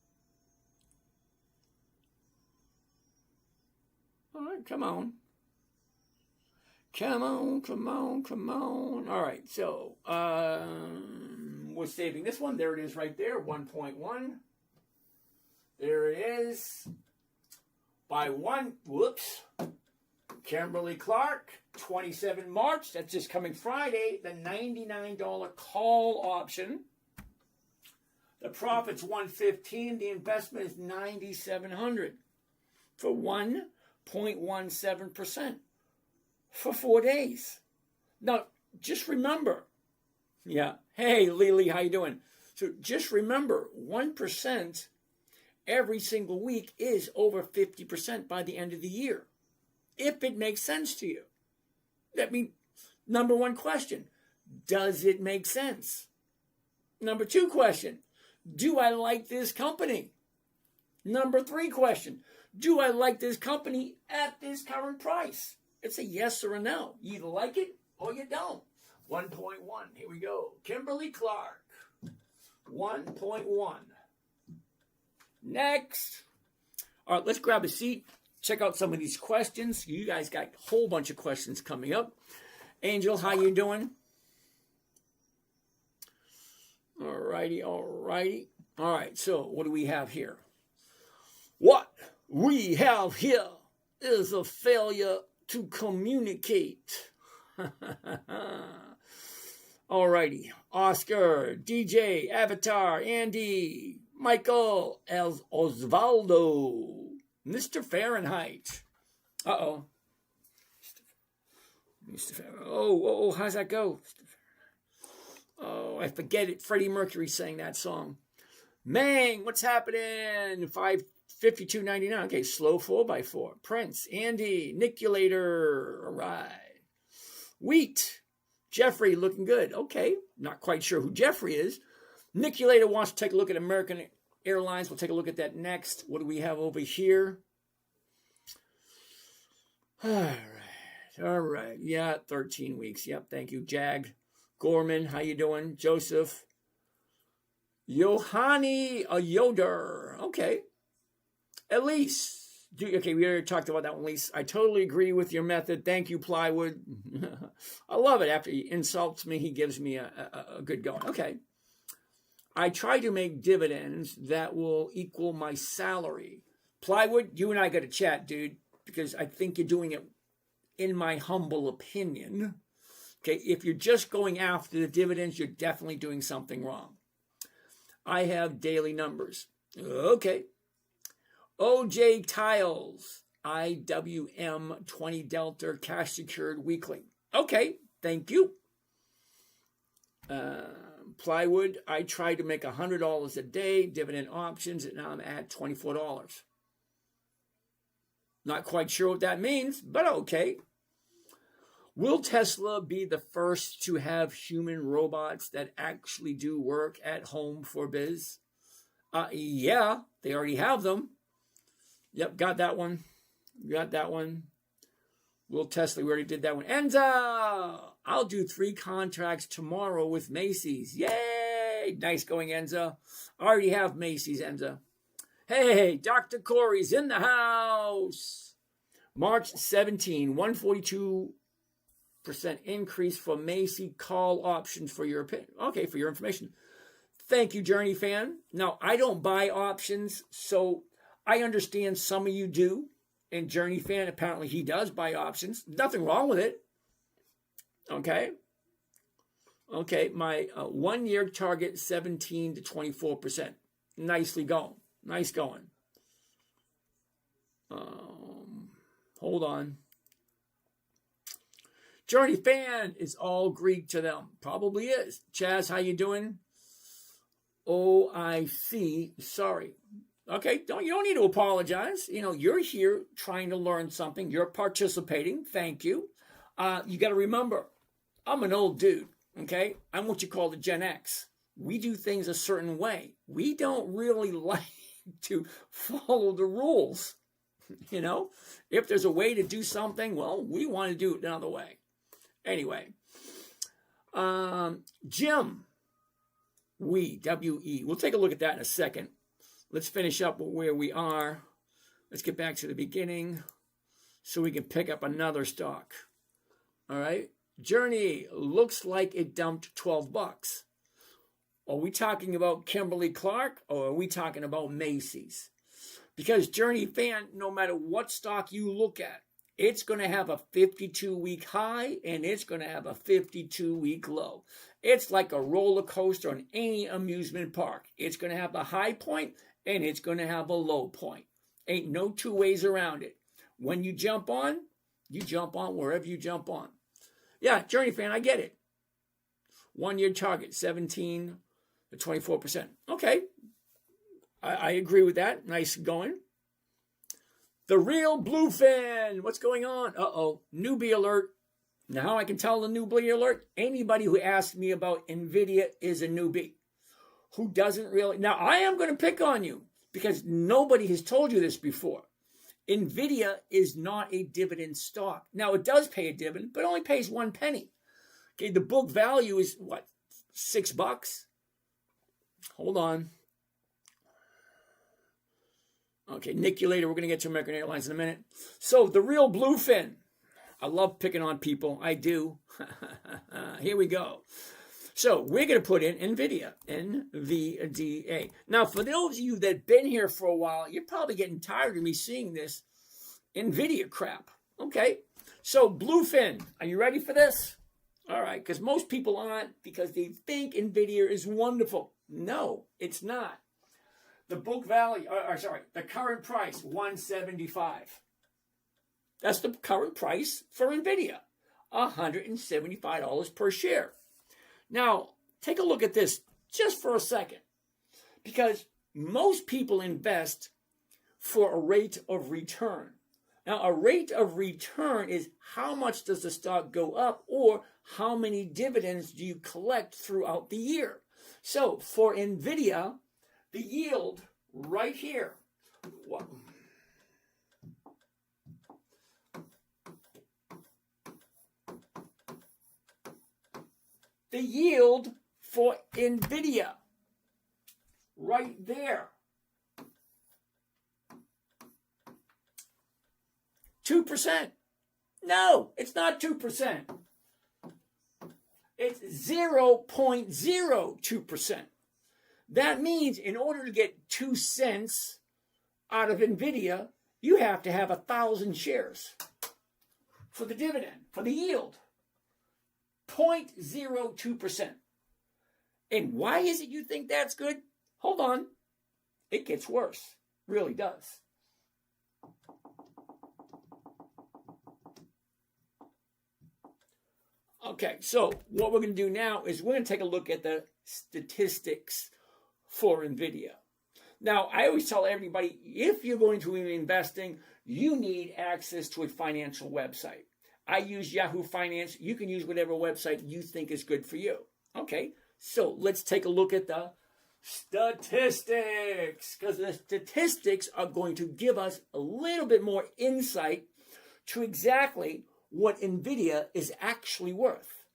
All right, come on. Come on, come on, come on. All right, so we're saving this one. There it is right there, 1.1. There it is. By one, whoops. Kimberly-Clark, 27 March. That's just coming Friday. The $99 call option. The profit's $115. The investment is $9,700 for 1.17% for 4 days. Now, just remember. Yeah. Hey, Lily, how you doing? So just remember, 1% every single week is over 50% by the end of the year. If it makes sense to you. That means, number one question, does it make sense? Number two question, do I like this company? Number three question, do I like this company at this current price? It's a yes or a no. You either like it or you don't. 1.1, here we go. Kimberly-Clark, 1.1. Next. All right, let's grab a seat. Check out some of these questions. You guys got a whole bunch of questions coming up. Angel, how you doing? All righty, all righty. All right, so what do we have here? What we have here is a failure to communicate. All righty. Oscar, DJ, Avatar, Andy, Michael, Osvaldo, Mr. Fahrenheit. Uh-oh. Mr. Fahrenheit. Oh, how's that go? Oh, I forget it. Freddie Mercury sang that song. Mang, what's happening? 552.99. Okay, slow 4x4. Prince, Andy, Niculator. All right. Wheat, Jeffrey, looking good. Okay, not quite sure who Jeffrey is. Niculator wants to take a look at American Airlines. We'll take a look at that next. What do we have over here? All right. Yeah, 13 weeks. Yep, thank you. Jag, Gorman, how you doing? Joseph. Yohani Yoder. Okay. Elise. Okay, we already talked about that one, Elise. I totally agree with your method. Thank you, Plywood. I love it. After he insults me, he gives me a good going. Okay. I try to make dividends that will equal my salary. Plywood, you and I got to chat, dude, because I think you're doing it, in my humble opinion. Okay, if you're just going after the dividends, you're definitely doing something wrong. I have daily numbers. Okay. OJ Tiles, IWM 20 Delta cash secured weekly. Okay, thank you. Plywood, I try to make $100 a day, dividend options, and now I'm at $24. Not quite sure what that means, but okay. Will Tesla be the first to have human robots that actually do work at home for biz? Yeah, they already have them. Yep, got that one. Got that one. Will Tesla, we already did that one. Enza, I'll do 3 contracts tomorrow with Macy's. Yay! Nice going, Enza. I already have Macy's, Enza. Hey, Dr. Corey's in the house. March 17, 142% increase for Macy call options for your opinion. Okay, for your information. Thank you, Journey fan. Now, I don't buy options, so I understand some of you do. And Journey fan, apparently he does buy options. Nothing wrong with it. Okay. Okay, my 1 year target, 17 to 24%. Nicely going. Nice going. Hold on. Journey fan is all Greek to them. Probably is. Chaz, how you doing? OIC, sorry. Okay, you don't need to apologize. You know, you're here trying to learn something. You're participating. Thank you. You got to remember, I'm an old dude, okay? I'm what you call the Gen X. We do things a certain way. We don't really like to follow the rules. You know, if there's a way to do something, well, we want to do it another way. Anyway, Jim, W-E. We'll take a look at that in a second. Let's finish up where we are. Let's get back to the beginning so we can pick up another stock. All right. Journey looks like it dumped $12. Are we talking about Kimberly-Clark or are we talking about Macy's? Because Journey fan, no matter what stock you look at, it's going to have a 52-week high and it's going to have a 52-week low. It's like a roller coaster on any amusement park. It's going to have a high point and it's going to have a low point. Ain't no two ways around it. When you jump on wherever you jump on. Yeah, Journey fan, I get it. 1 year target, 17 to 24%. Okay, I agree with that. Nice going. The Real Blue Fan, what's going on? Newbie alert. Now, how I can tell the newbie alert? Anybody who asks me about NVIDIA is a newbie. Who doesn't really. Now, I am going to pick on you because nobody has told you this before. NVIDIA is not a dividend stock. Now, it does pay a dividend, but it only pays 1 penny. Okay, the book value is what? $6? Hold on. Okay, Niculator, we're going to get to American Airlines in a minute. So, the Real Bluefin. I love picking on people. I do. Here we go. So, we're going to put in NVIDIA. NVDA. Now, for those of you that have been here for a while, you're probably getting tired of me seeing this NVIDIA crap. Okay, so Bluefin, are you ready for this? All right, because most people aren't because they think NVIDIA is wonderful. No, it's not. The book value, the current price, $175. That's the current price for NVIDIA, $175 per share. Now, take a look at this just for a second, because most people invest for a rate of return. Now, a rate of return is how much does the stock go up, or how many dividends do you collect throughout the year. So for NVIDIA, the yield right here, the yield for NVIDIA right there, 2%. No, it's not 2%. It's 0.02%. That means in order to get 2 cents out of NVIDIA, you have to have 1,000 shares for the dividend, for the yield. 0.02%. And why is it you think that's good? Hold on. It gets worse. Really does. Okay, so what we're going to do now is we're going to take a look at the statistics for NVIDIA. Now, I always tell everybody, if you're going to be investing, you need access to a financial website. I use Yahoo Finance. You can use whatever website you think is good for you. Okay, so let's take a look at the statistics, because the statistics are going to give us a little bit more insight to exactly what NVIDIA is actually worth,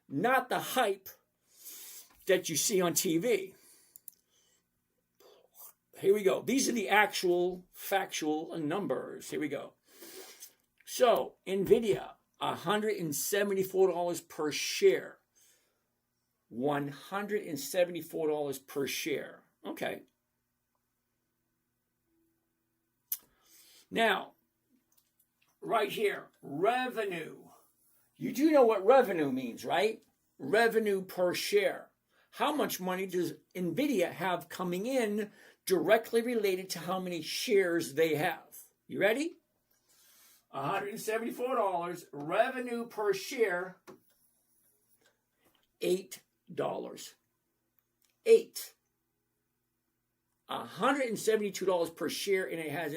not the hype that you see on TV. Here we go. These are the actual factual numbers. Here we go. So, NVIDIA, $174 per share. $174 per share. Okay. Now, right here, revenue. You do know what revenue means, right? Revenue per share. How much money does NVIDIA have coming in directly related to how many shares they have? You ready? $174, revenue per share, $8. $172 per share, and it has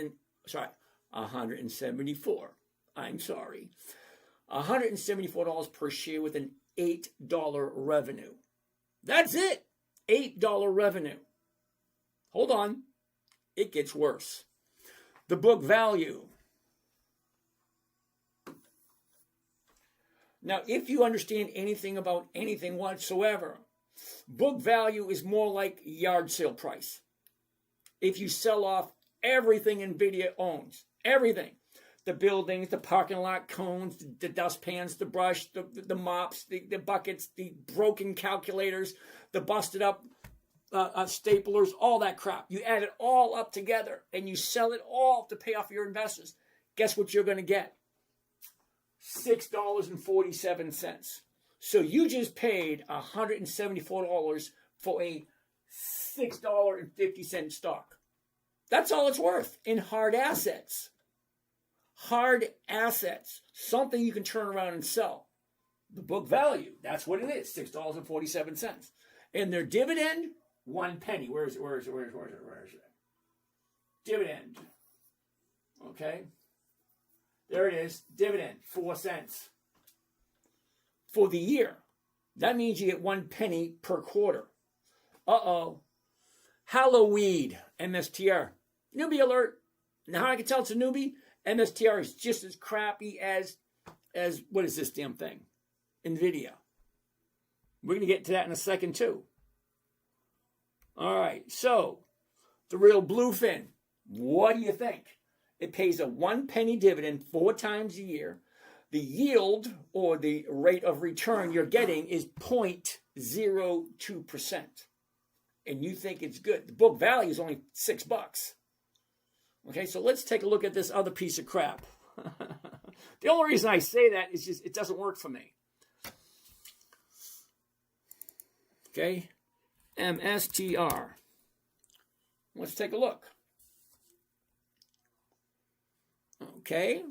$174. I'm sorry. $174 per share with an $8 revenue. That's it. $8 revenue. Hold on. It gets worse. The book value. Now, if you understand anything about anything whatsoever, book value is more like yard sale price. If you sell off everything NVIDIA owns, everything, the buildings, the parking lot cones, the dustpans, the brush, the mops, the buckets, the broken calculators, the busted up staplers, all that crap. You add it all up together and you sell it all to pay off your investors. Guess what you're going to get? $6.47. So you just paid $174 for a $6.50 stock. That's all it's worth in hard assets. Hard assets. Something you can turn around and sell. The book value, that's what it is, $6.47. And their dividend, 1 penny. Where is it? Dividend. Okay. There it is. Dividend, 4 cents. For the year. That means you get 1 penny per quarter. Uh-oh. Halloween, MSTR. Newbie alert. Now how I can tell it's a newbie? MSTR is just as crappy as what is this damn thing? NVIDIA. We're going to get to that in a second too. All right, so the real bluefin. What do you think? It pays a 1 penny dividend 4 times a year. The yield or the rate of return you're getting is 0.02%. And you think it's good. The book value is only $6. Okay, so let's take a look at this other piece of crap. The only reason I say that is just it doesn't work for me. Okay, MSTR. Let's take a look. Okay.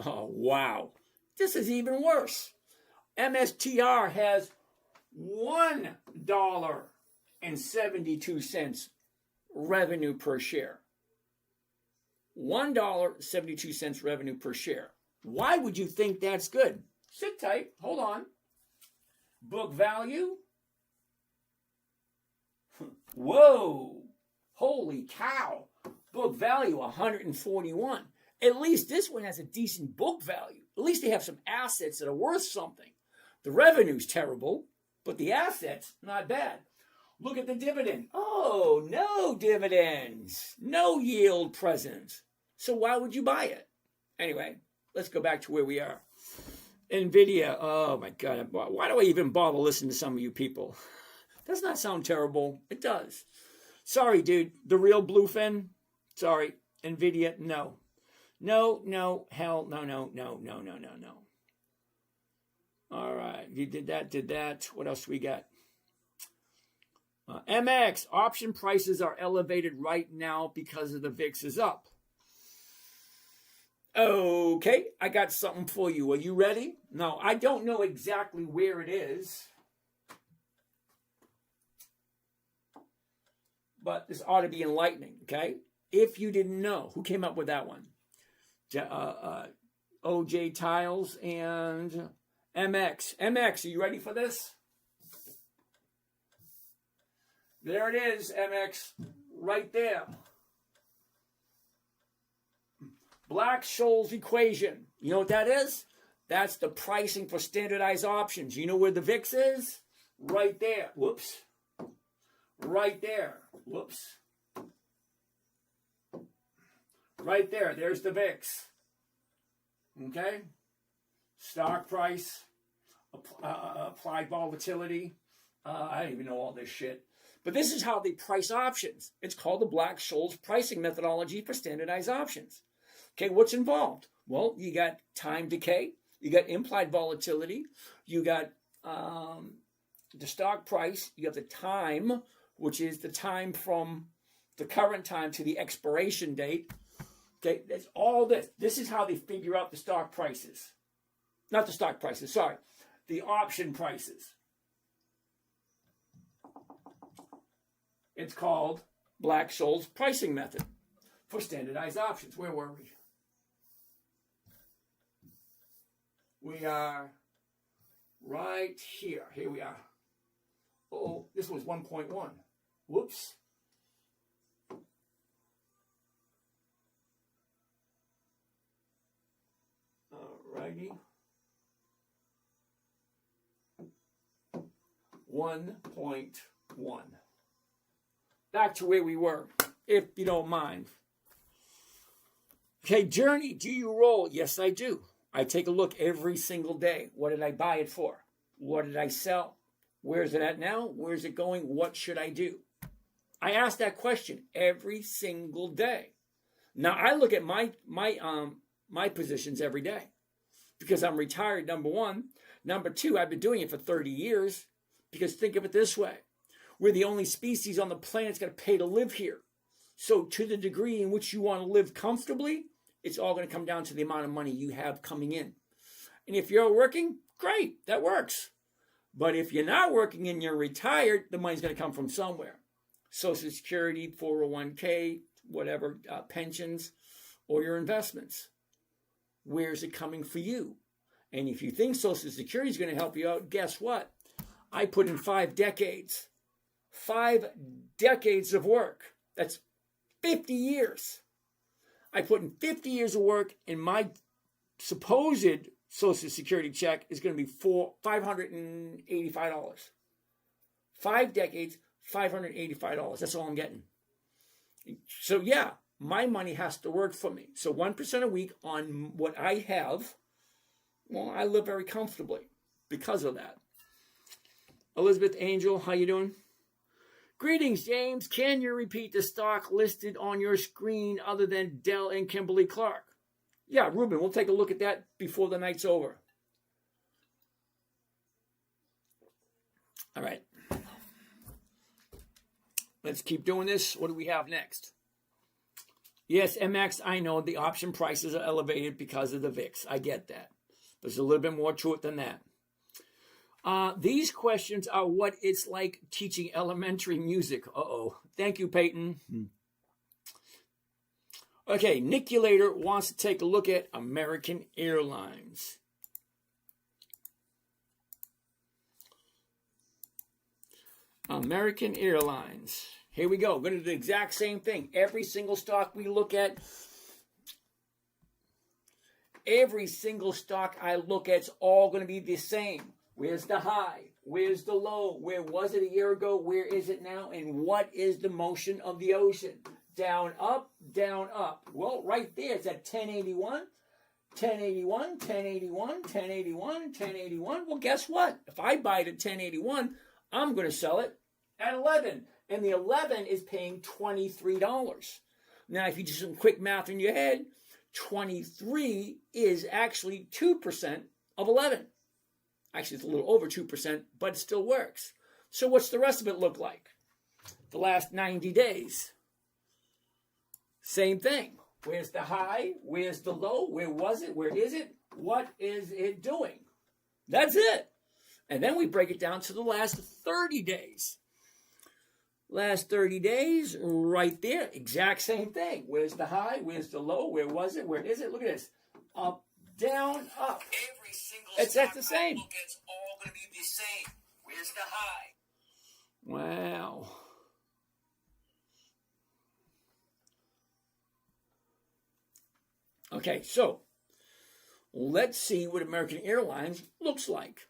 Oh, wow. This is even worse. MSTR has $1 $1.72 revenue per share. $1.72 revenue per share. Why would you think that's good? Sit tight. Hold on. Book value. Whoa. Holy cow. Book value 141. At least this one has a decent book value. At least they have some assets that are worth something. The revenue's terrible, but the assets, not bad. Look at the dividend. Oh, no dividends. No yield present. So why would you buy it? Anyway, let's go back to where we are. NVIDIA. Oh, my God. Why do I even bother listening to some of you people? Does not sound terrible. It does. Sorry, dude. The real bluefin? Sorry. NVIDIA? No. No. Hell, no. All right. You did that. What else we got? MX. Option prices are elevated right now because of the VIX is up. Okay. I got something for you. Are you ready? No, I don't know exactly where it is. But this ought to be enlightening, okay? If you didn't know, who came up with that one? OJ Tiles and MX. MX, are you ready for this? There it is, MX, right there. Black-Scholes equation. You know what that is? That's the pricing for standardized options. You know where the VIX is? Right there. Whoops. Right there. Whoops. Right there. There's the VIX. Okay? Stock price, applied volatility. I don't even know all this shit. But this is how they price options. It's called the Black-Scholes pricing methodology for standardized options. Okay, what's involved? Well, you got time decay. You got implied volatility. You got the stock price. You have the time, which is the time from the current time to the expiration date. Okay, that's all this. This is how they figure out the stock prices. Not the stock prices, sorry. The option prices. It's called Black-Scholes pricing method for standardized options. Where were we? We are right here. Here we are. Oh, this was 1.1. Whoops. Alrighty. 1.1. Back to where we were, if you don't mind. Okay, Journey, do you roll? Yes, I do. I take a look every single day. What did I buy it for? What did I sell? Where's it at now? Where's it going? What should I do? I ask that question every single day. Now, I look at my positions every day because I'm retired, number one. Number two, I've been doing it for 30 years because think of it this way. We're the only species on the planet that's got to pay to live here. So to the degree in which you want to live comfortably, it's all going to come down to the amount of money you have coming in. And if you're working, great, that works. But if you're not working and you're retired, the money's going to come from somewhere. Social Security, 401k, whatever, pensions, or your investments. Where's it coming for you? And if you think Social Security is going to help you out, guess what? I put in 5 decades. 5 decades of work. That's 50 years. I put in 50 years of work, and my supposed Social Security check is going to be $585. 5 decades, $585. That's all I'm getting. So yeah, my money has to work for me. So 1% a week on what I have, well, I live very comfortably because of that. Elizabeth Angel, how you doing? Greetings, James. Can you repeat the stock listed on your screen other than Dell and Kimberly-Clark? Yeah, Ruben, we'll take a look at that before the night's over. All right. Let's keep doing this. What do we have next? Yes, MX, I know the option prices are elevated because of the VIX. I get that. There's a little bit more to it than that. These questions are what it's like teaching elementary music. Uh-oh. Thank you, Peyton. Okay, Niculator wants to take a look at American Airlines. American Airlines. Here we go. We're going to do the exact same thing. Every single stock we look at, every single stock I look at is all going to be the same. Where's the high? Where's the low? Where was it a year ago? Where is it now? And what is the motion of the ocean? Down, up, down, up. Well, right there, it's at 1081, 1081, 1081, 1081, 1081. Well, guess what? If I buy it at 1081, I'm going to sell it at 11. And the 11 is paying $23. Now, if you do some quick math in your head, 23 is actually 2% of 11. Actually, it's a little over 2%, but it still works. So what's the rest of it look like? The last 90 days. Same thing. Where's the high? Where's the low? Where was it? Where is it? What is it doing? That's it. And then we break it down to the last 30 days. Last 30 days, right there, exact same thing. Where's the high? Where's the low? Where was it? Where is it? Look at this. Up, down, up. Every single That's the same. look at, it's all going to be the same. Where's the high? Wow. Okay, so let's see what American Airlines looks like.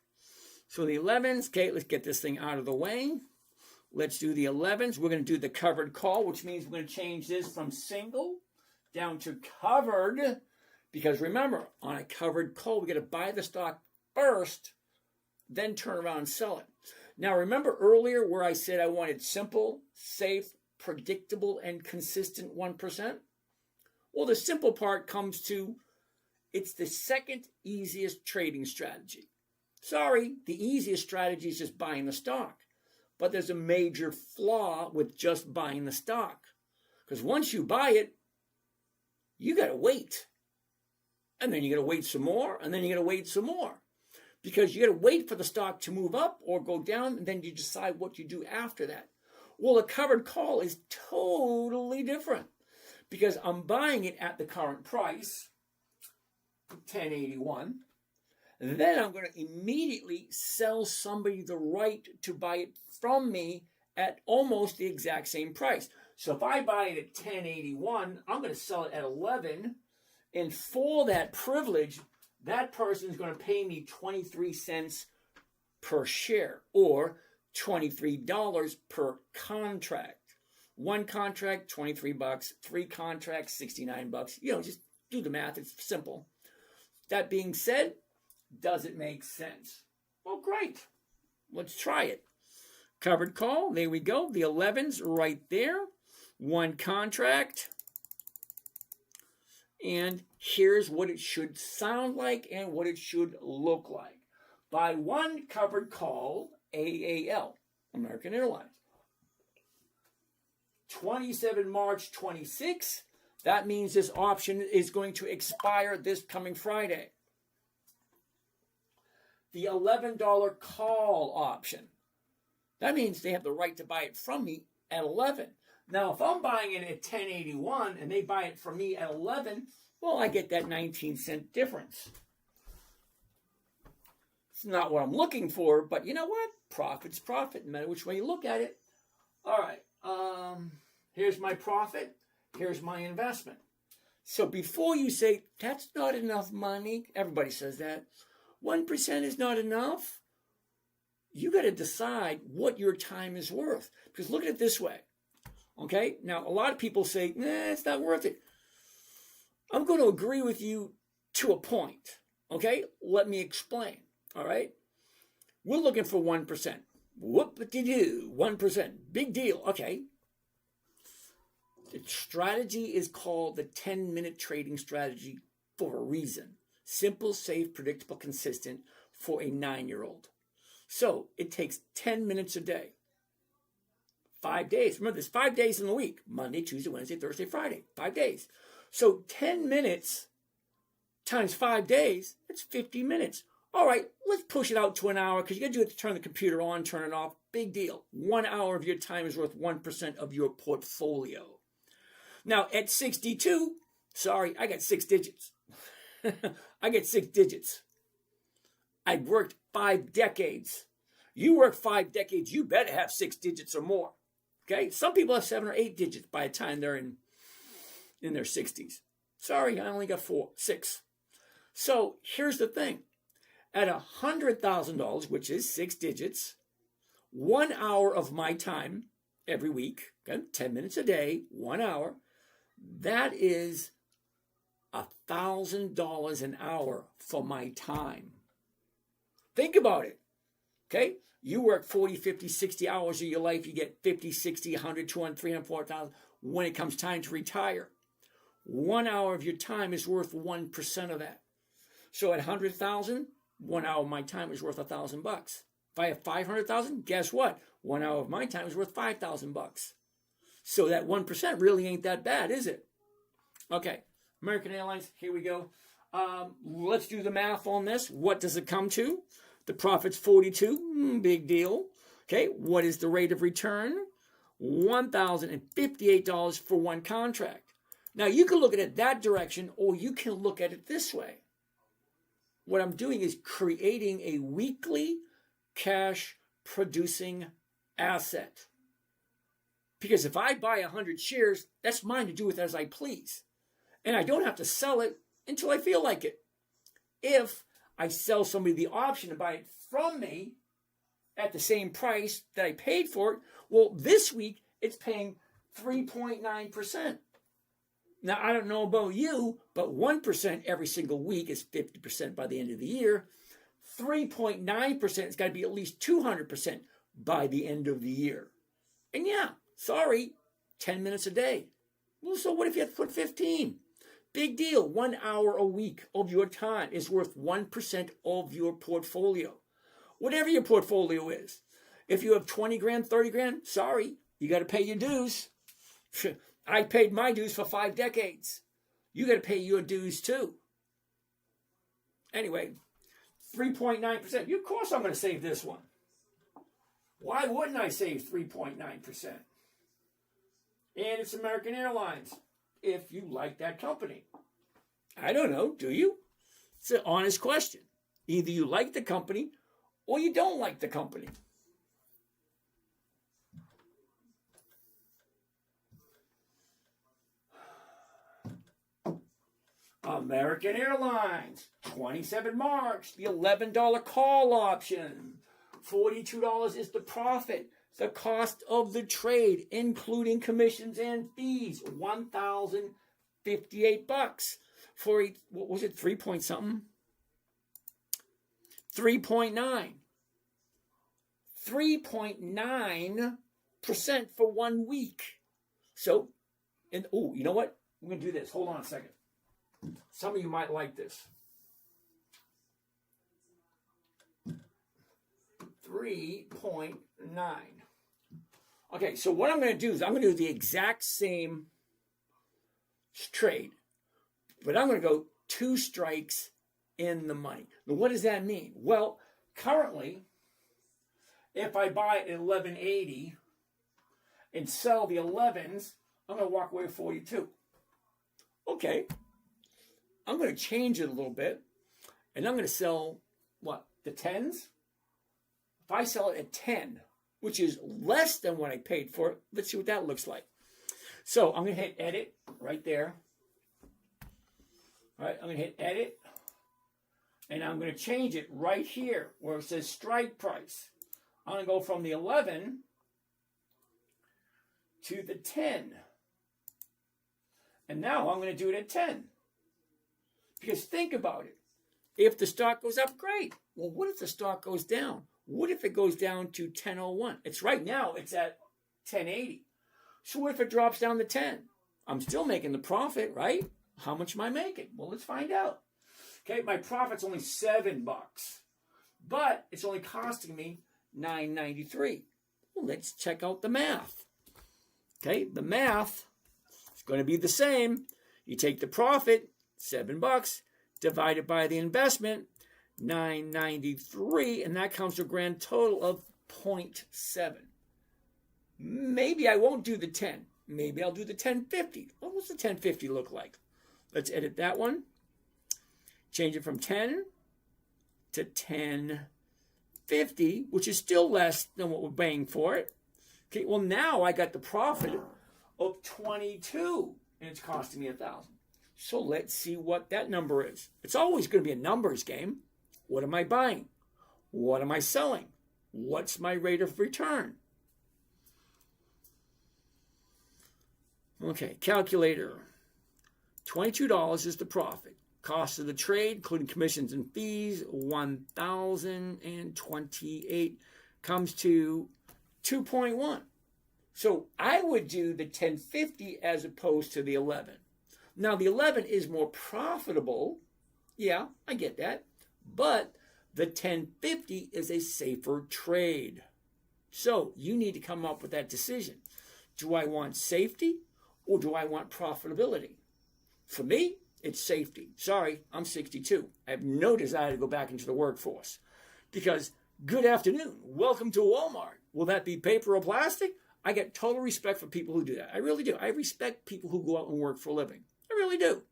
So the 11s, okay, let's get this thing out of the way. Let's do the 11s. We're going to do the covered call, which means we're going to change this from single down to covered. Because remember, on a covered call, we got to buy the stock first, then turn around and sell it. Now, remember earlier where I said I wanted simple, safe, predictable, and consistent 1%? Well, the simple part comes to, it's the second easiest trading strategy. Sorry, the easiest strategy is just buying the stock. But there's a major flaw with just buying the stock. Because once you buy it, you got to wait. And then you got to wait some more, and then you got to wait some more. Because you got to wait for the stock to move up or go down, and then you decide what you do after that. Well, a covered call is totally different. Because I'm buying it at the current price, 1081. Then I'm going to immediately sell somebody the right to buy it from me at almost the exact same price. So if I buy it at 1081, I'm going to sell it at 11. And for that privilege, that person is going to pay me 23 cents per share or $23 per contract. One contract, $23. 3 contracts, $69. You know, just do the math. It's simple. That being said, does it make sense? Well, great. Let's try it. Covered call. There we go. The 11's right there. 1 contract. And here's what it should sound like and what it should look like. By 1 covered call, AAL, American Airlines. 27 March 26. That means this option is going to expire this coming Friday. The $11 call option. That means they have the right to buy it from me at 11. Now, if I'm buying it at 1081 and they buy it from me at 11, well, I get that 19-cent difference. It's not what I'm looking for, but you know what? Profit's profit, no matter which way you look at it. All right. Here's my profit. Here's my investment. So before you say, that's not enough money, everybody says that. 1% is not enough. You got to decide what your time is worth. Because look at it this way. Okay? Now, a lot of people say, it's not worth it. I'm going to agree with you to a point. Okay? Let me explain. All right? We're looking for 1%. Whoop-a-dee-doo. 1%. Big deal. Okay. The strategy is called the 10-minute trading strategy for a reason. Simple, safe, predictable, consistent for a 9-year-old. So it takes 10 minutes a day. 5 days. Remember, there's 5 days in the week. Monday, Tuesday, Wednesday, Thursday, Friday. 5 days. So 10 minutes times 5 days, that's 50 minutes. All right, let's push it out to an hour because you got to do it to turn the computer on, turn it off. Big deal. 1 hour of your time is worth 1% of your portfolio. Now, at 62, sorry, I got 6 digits. I get 6 digits. I worked 5 decades. You work 5 decades, you better have 6 digits or more. Okay? Some people have 7 or 8 digits by the time they're in their 60s. Sorry, I only got 6. So here's the thing. At $100,000, which is 6 digits, 1 hour of my time every week, okay, 10 minutes a day, 1 hour, that is $1,000 an hour for my time. Think about it. Okay? You work 40, 50, 60 hours of your life, you get 50, 60, 100, 200, 300, 400,000 when it comes time to retire. 1 hour of your time is worth 1% of that. So at 100,000, 1 hour of my time is worth $1,000. If I have 500,000, guess what? 1 hour of my time is worth $5,000. So that 1% really ain't that bad, is it? Okay, American Airlines, here we go. Let's do the math on this. What does it come to? The profit's 42, big deal. Okay, what is the rate of return? $1,058 for one contract. Now, you can look at it that direction, or you can look at it this way. What I'm doing is creating a weekly cash-producing asset. Because if I buy 100 shares, that's mine to do with as I please. And I don't have to sell it until I feel like it. If I sell somebody the option to buy it from me at the same price that I paid for it, well, this week it's paying 3.9%. Now, I don't know about you, but 1% every single week is 50% by the end of the year. 3.9% has got to be at least 200% by the end of the year. And yeah, sorry, 10 minutes a day. Well, so what if you have to put 15? Big deal. 1 hour a week of your time is worth 1% of your portfolio. Whatever your portfolio is. If you have 20 grand, 30 grand, sorry, you got to pay your dues. I paid my dues for 5 decades. You got to pay your dues too. Anyway, 3.9%. Of course I'm going to save this one. Why wouldn't I save 3.9%? And it's American Airlines, if you like that company. I don't know, do you? It's an honest question. Either you like the company or you don't like the company. American Airlines, 27 marks, the $11 call option. $42 is the profit. The cost of the trade, including commissions and fees, $1,058 for, what was it, 3 point something? 3.9. 3.9% for 1 week. So, and oh, you know what? We're going to do this. Hold on a second. Some of you might like this. 3.9. Okay, so what I'm going to do is I'm going to do the exact same trade, but I'm going to go 2 strikes in the money. Now, what does that mean? Well, currently, if I buy at 11.80 and sell the 11s, I'm going to walk away with 42. Okay. I'm going to change it a little bit, and I'm going to sell, what, the 10s? If I sell it at 10, which is less than what I paid for it, let's see what that looks like. So I'm going to hit edit right there. All right, I'm going to hit edit, and I'm going to change it right here where it says strike price. I'm going to go from the 11 to the 10. And now I'm going to do it at 10. Because think about it. If the stock goes up, great. Well, what if the stock goes down? What if it goes down to 10.01? It's right now, it's at 10.80. So what if it drops down to 10? I'm still making the profit, right? How much am I making? Well, let's find out. Okay, my profit's only $7, but it's only costing me $9.93. Well, let's check out the math. Okay, the math is going to be the same. You take the profit, $7, divided by the investment, $9.93, and that comes to a grand total of 0.7. Maybe I won't do the 10. Maybe I'll do the 1050. What does the 1050 look like? Let's edit that one. Change it from 10 to 1050, which is still less than what we're paying for it. Okay, well now I got the profit of 22, and it's costing me $1,000. So let's see what that number is. It's always going to be a numbers game. What am I buying? What am I selling? What's my rate of return? Okay, calculator. $22 is the profit. Cost of the trade, including commissions and fees, $1,028, comes to 2.1. So I would do the 1050 as opposed to the 11. Now the 11 is more profitable. Yeah, I get that. But the 1050 is a safer trade. So you need to come up with that decision. Do I want safety or do I want profitability? For me, it's safety. Sorry, I'm 62. I have no desire to go back into the workforce. Because, good afternoon, welcome to Walmart. Will that be paper or plastic? I get total respect for people who do that. I really do. I respect people who go out and work for a living. I really do.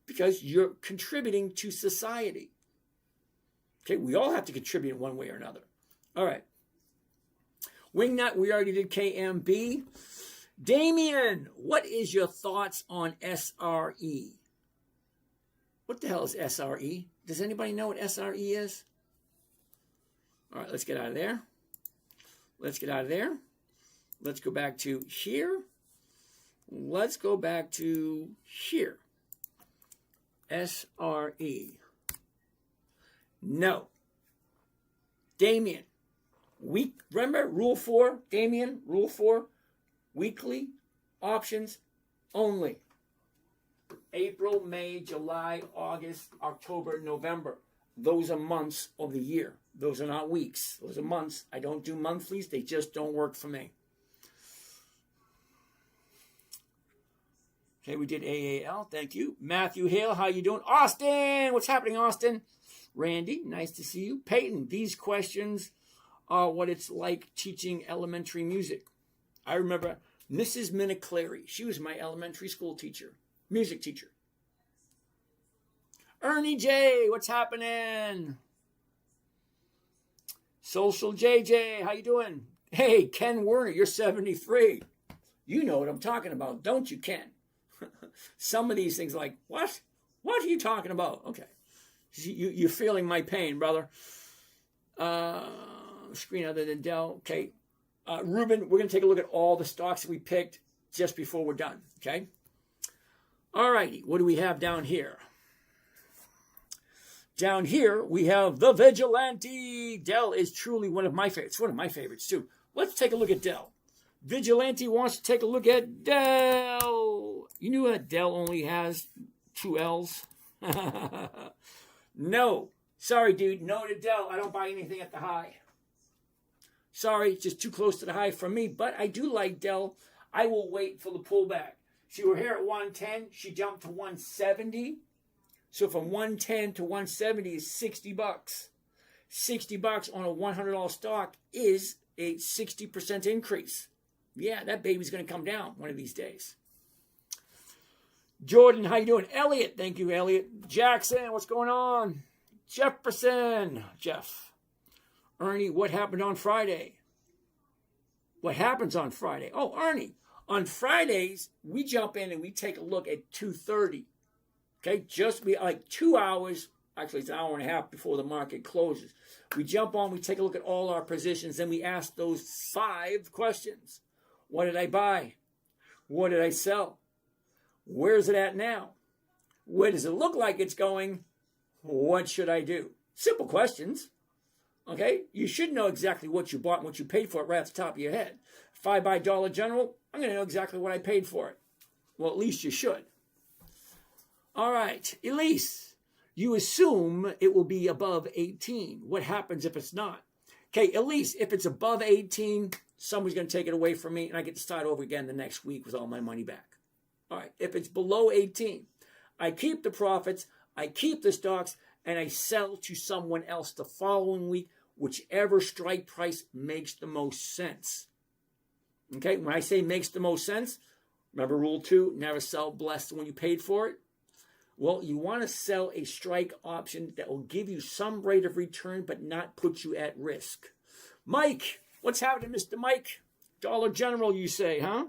Because you're contributing to society. Okay, we all have to contribute in one way or another. All right. Wingnut, we already did KMB. Damien, what is your thoughts on SRE? What the hell is SRE? Does anybody know what SRE is? All right, let's get out of there. Let's get out of there. Let's go back to here. Let's go back to here. SRE. No. Damien. Remember Rule 4? Damien, Rule 4. Weekly options only. April, May, July, August, October, November. Those are months of the year. Those are not weeks. Those are months. I don't do monthlies. They just don't work for me. Okay, we did AAL. Thank you. Matthew Hale, how you doing? Austin, what's happening, Austin? Randy, nice to see you. Peyton, these questions are what it's like teaching elementary music. I remember Mrs. Miniclary. She was my elementary school teacher, music teacher. Ernie J, what's happening? Social JJ, how you doing? Hey, Ken Werner, you're 73. You know what I'm talking about, don't you, Ken? Some of these things like, what? What are you talking about? Okay. You're feeling my pain, brother. Screen other than Dell. Okay. Ruben, we're going to take a look at all the stocks that we picked just before we're done. Okay. All righty. What do we have down here? Down here, we have the Vigilante. Dell is truly one of my favorites. One of my favorites, too. Let's take a look at Dell. Vigilante wants to take a look at Dell. You knew that Dell only has 2 L's? No. Sorry, dude. No to Dell. I don't buy anything at the high. Sorry, just too close to the high for me. But I do like Dell. I will wait for the pullback. See, we're here at 110. She jumped to 170. So from 110 to 170 is $60. $60 on a $100 stock is a 60% increase. Yeah, that baby's going to come down one of these days. Jordan, how you doing? Elliot, thank you, Elliot. Jackson, what's going on? Jefferson, Jeff. Ernie, what happened on Friday? What happens on Friday? Oh, Ernie, on Fridays, we jump in and we take a look at 2:30. Okay, just be like 2 hours, actually it's an hour and a half before the market closes. We jump on, we take a look at all our positions, then we ask those 5 questions. What did I buy? What did I sell? Where's it at now? Where does it look like it's going? What should I do? Simple questions. Okay? You should know exactly what you bought and what you paid for it right off the top of your head. If I buy Dollar General, I'm going to know exactly what I paid for it. Well, at least you should. All right. Elise, you assume it will be above 18. What happens if it's not? Okay, Elise, if it's above 18, somebody's going to take it away from me, and I get to start over again the next week with all my money back. All right, if it's below 18, I keep the profits, I keep the stocks, and I sell to someone else the following week, whichever strike price makes the most sense. Okay, when I say makes the most sense, remember rule 2, never sell less than when you paid for it. Well, you want to sell a strike option that will give you some rate of return but not put you at risk. Mike, what's happening, Mr. Mike? Dollar General, you say, huh?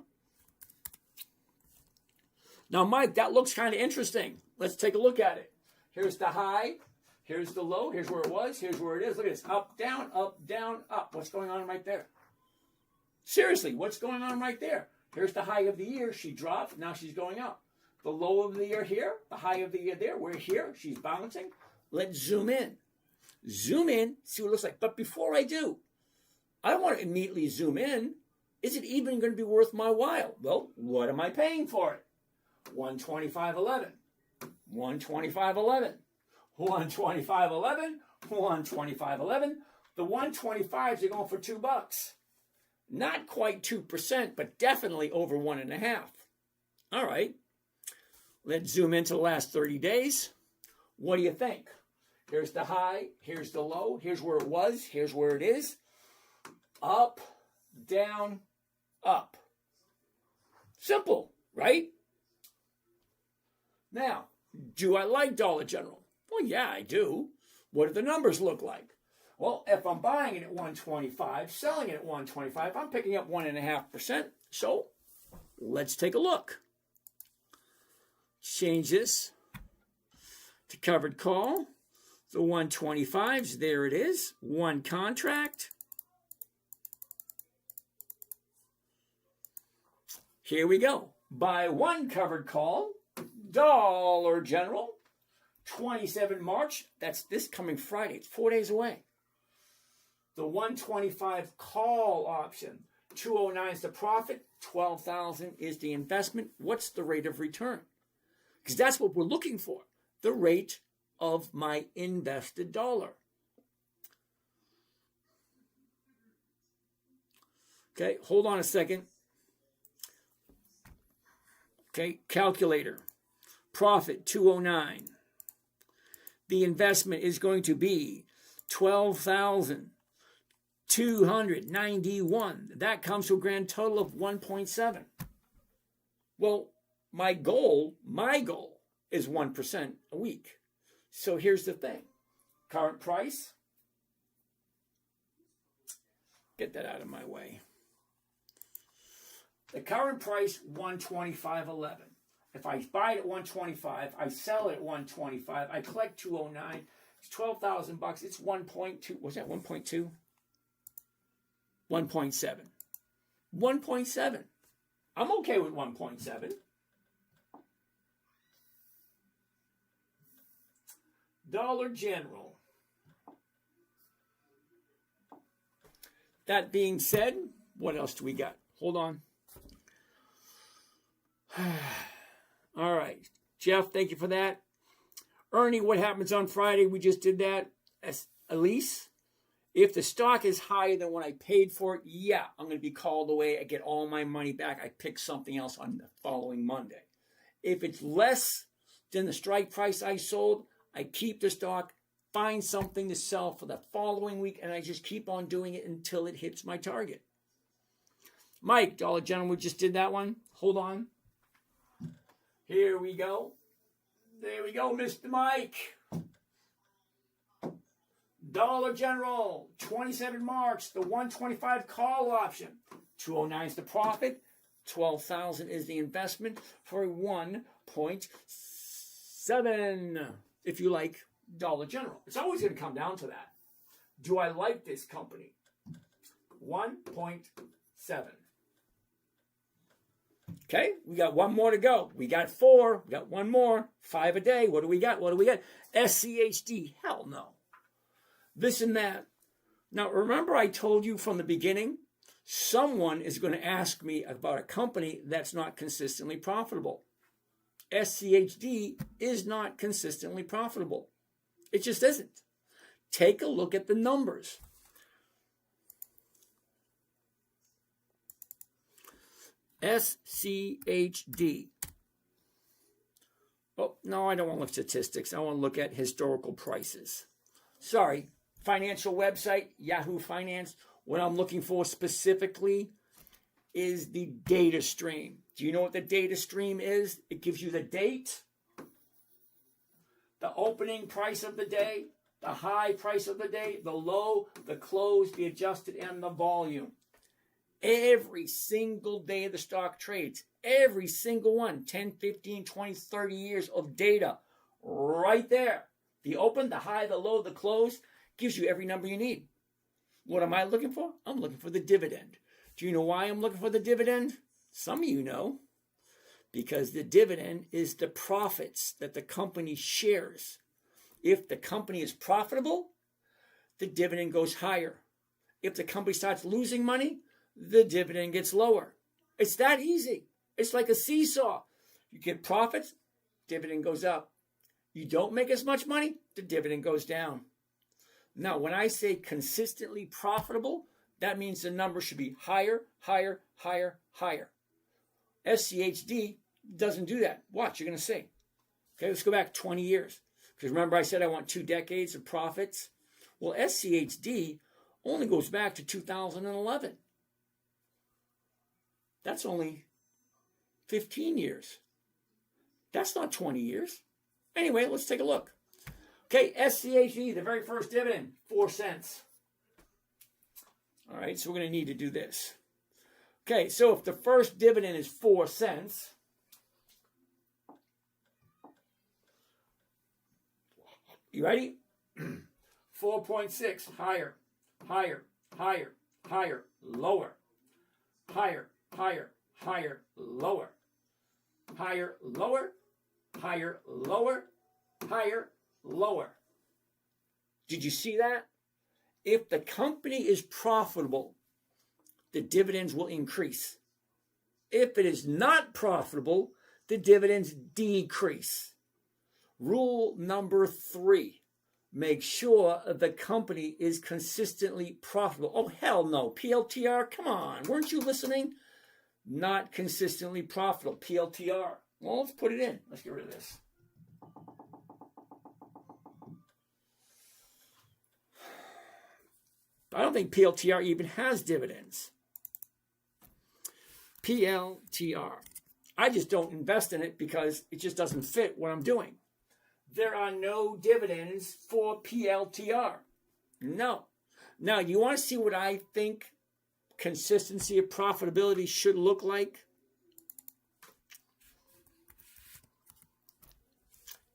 Now, Mike, that looks kind of interesting. Let's take a look at it. Here's the high. Here's the low. Here's where it was. Here's where it is. Look at this. Up, down, up, down, up. What's going on right there? Seriously, what's going on right there? Here's the high of the year. She dropped. Now she's going up. The low of the year here. The high of the year there. We're here. She's bouncing. Let's zoom in. Zoom in. See what it looks like. But before I do, I don't want to immediately zoom in. Is it even going to be worth my while? Well, what am I paying for it? 125.11. 125.11. 125.11. 125.11. The 125s are going for $2. Not quite 2%, but definitely over 1.5. All right. Let's zoom into the last 30 days. What do you think? Here's the high. Here's the low. Here's where it was. Here's where it is. Up, down, up. Simple, right? Now, do I like Dollar General? Well, yeah, I do. What do the numbers look like? Well, if I'm buying it at 125, selling it at 125, I'm picking up 1.5%. So let's take a look. Change this to covered call. The 125s, there it is. One contract. Here we go. Buy one covered call. Dollar General. 27 March. That's this coming Friday. It's 4 days away. The 125 call option. 209 is the profit. 12,000 is the investment. What's the rate of return? Because that's what we're looking for. The rate of my invested dollar. Okay, hold on a second. Okay, calculator. Profit 209. The investment is going to be 12,291. That comes to a grand total of 1.7. Well, my goal is 1% a week. So here's the thing. Current price. Get that out of my way. The current price, 125.11. If I buy it at 125, I sell it at 125, I collect 209, it's $12,000. It's 1.2. Was that 1.2? 1.7. 1.7. I'm okay with 1.7. Dollar General. That being said, what else do we got? Hold on. All right. Jeff, thank you for that. Ernie, what happens on Friday? We just did that. Elise, if the stock is higher than what I paid for it, yeah, I'm going to be called away. I get all my money back. I pick something else on the following Monday. If it's less than the strike price I sold, I keep the stock, find something to sell for the following week, and I just keep on doing it until it hits my target. Mike, Dollar General, we just did that one. Hold on. Here we go. There we go, Mr. Mike. Dollar General, 27 March, the 125 call option. 209 is the profit. 12,000 is the investment for 1.7. If you like Dollar General. It's always going to come down to that. Do I like this company? 1.7. Okay, we got one more to go. We got 4. We got one more. 5 a day. What do we got? What do we got? SCHD. Hell no. This and that. Now, remember I told you from the beginning, someone is going to ask me about a company that's not consistently profitable. SCHD is not consistently profitable. It just isn't. Take a look at the numbers. SCHD. Oh, No, I don't want to look at statistics. I want to look at historical prices. Sorry, financial website, Yahoo Finance. What I'm looking for specifically is the data stream. Do you know what the data stream is? It gives you the date, the opening price of the day, the high price of the day, the low, the close, the adjusted, and the volume. Every single day the stock trades, every single one, 10, 15, 20, 30 years of data right there. The open, the high, the low, the close, gives you every number you need. What am I looking for? I'm looking for the dividend. Do you know why I'm looking for the dividend? Some of you know. Because the dividend is the profits that the company shares. If the company is profitable, the dividend goes higher. If the company starts losing money, the dividend gets lower. It's that easy. It's like a seesaw. You get profits, dividend goes up. You don't make as much money, the dividend goes down. Now, when I say consistently profitable, that means the number should be higher, higher, higher, higher. SCHD doesn't do that. Watch, you're going to see. Okay, let's go back 20 years. Because remember I said I want 2 decades of profits? Well, SCHD only goes back to 2011. That's only 15 years. That's not 20 years. Anyway, let's take a look. Okay, SCHD, the very first dividend, 4 cents. All right, so we're going to need to do this. Okay, so if the first dividend is 4 cents, you ready? 4.6, higher, higher, higher, higher, lower, higher, higher, higher, lower, higher, lower, higher, lower, higher, lower. Did you see that? If the company is profitable, the dividends will increase. If it is not profitable, the dividends decrease. Rule number 3, make sure the company is consistently profitable. Oh, hell no. PLTR, come on. Weren't you listening? Not consistently profitable. PLTR. Well, let's put it in. Let's get rid of this. I don't think PLTR even has dividends. PLTR. I just don't invest in it because it just doesn't fit what I'm doing. There are no dividends for PLTR. No. Now, you want to see what I think consistency of profitability should look like?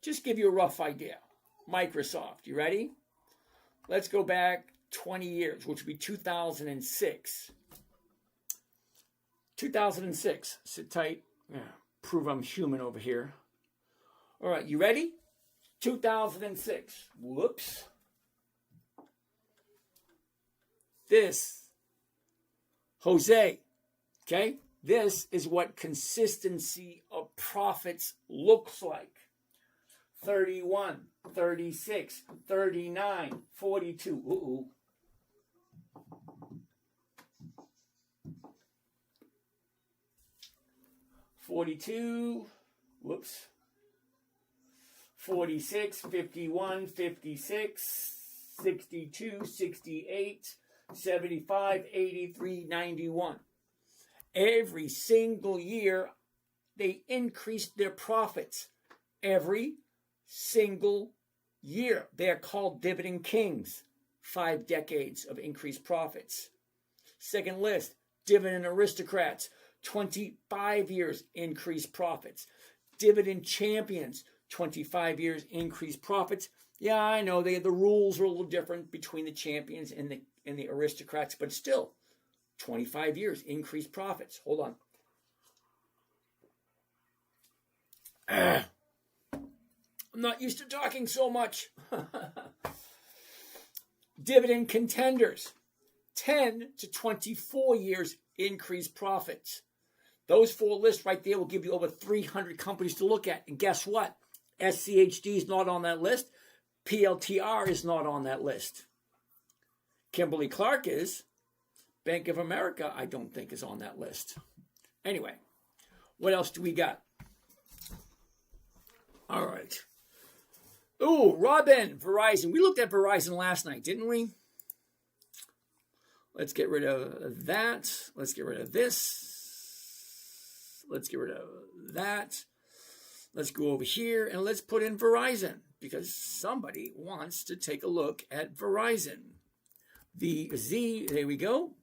Just give you a rough idea. Microsoft, you ready? Let's go back 20 years, which would be 2006. 2006. Sit tight. Yeah, prove I'm human over here. All right, you ready? 2006. Whoops. This, Jose, okay? This is what consistency of profits looks like. 31, 36, 39, 42. Uh-oh. 42, whoops, 46, 51, 56, 62, 68, 75, 83, 91. Every single year, they increased their profits. Every single year. They are called dividend kings. 5 decades of increased profits. Second list, dividend aristocrats. 25 years increased profits. Dividend champions, 25 years increased profits. Yeah, I know the rules are a little different between the champions and the aristocrats, but still, 25 years increased profits. Hold on. I'm not used to talking so much. Dividend contenders, 10 to 24 years increased profits. Those 4 lists right there will give you over 300 companies to look at. And guess what? SCHD is not on that list. PLTR is not on that list. Kimberly-Clark is. Bank of America, I don't think, is on that list. Anyway, what else do we got? All right. Ooh, Robin, Verizon. We looked at Verizon last night, didn't we? Let's get rid of that. Let's get rid of this. Let's get rid of that. Let's go over here and let's put in Verizon because somebody wants to take a look at Verizon. VZ, there we go.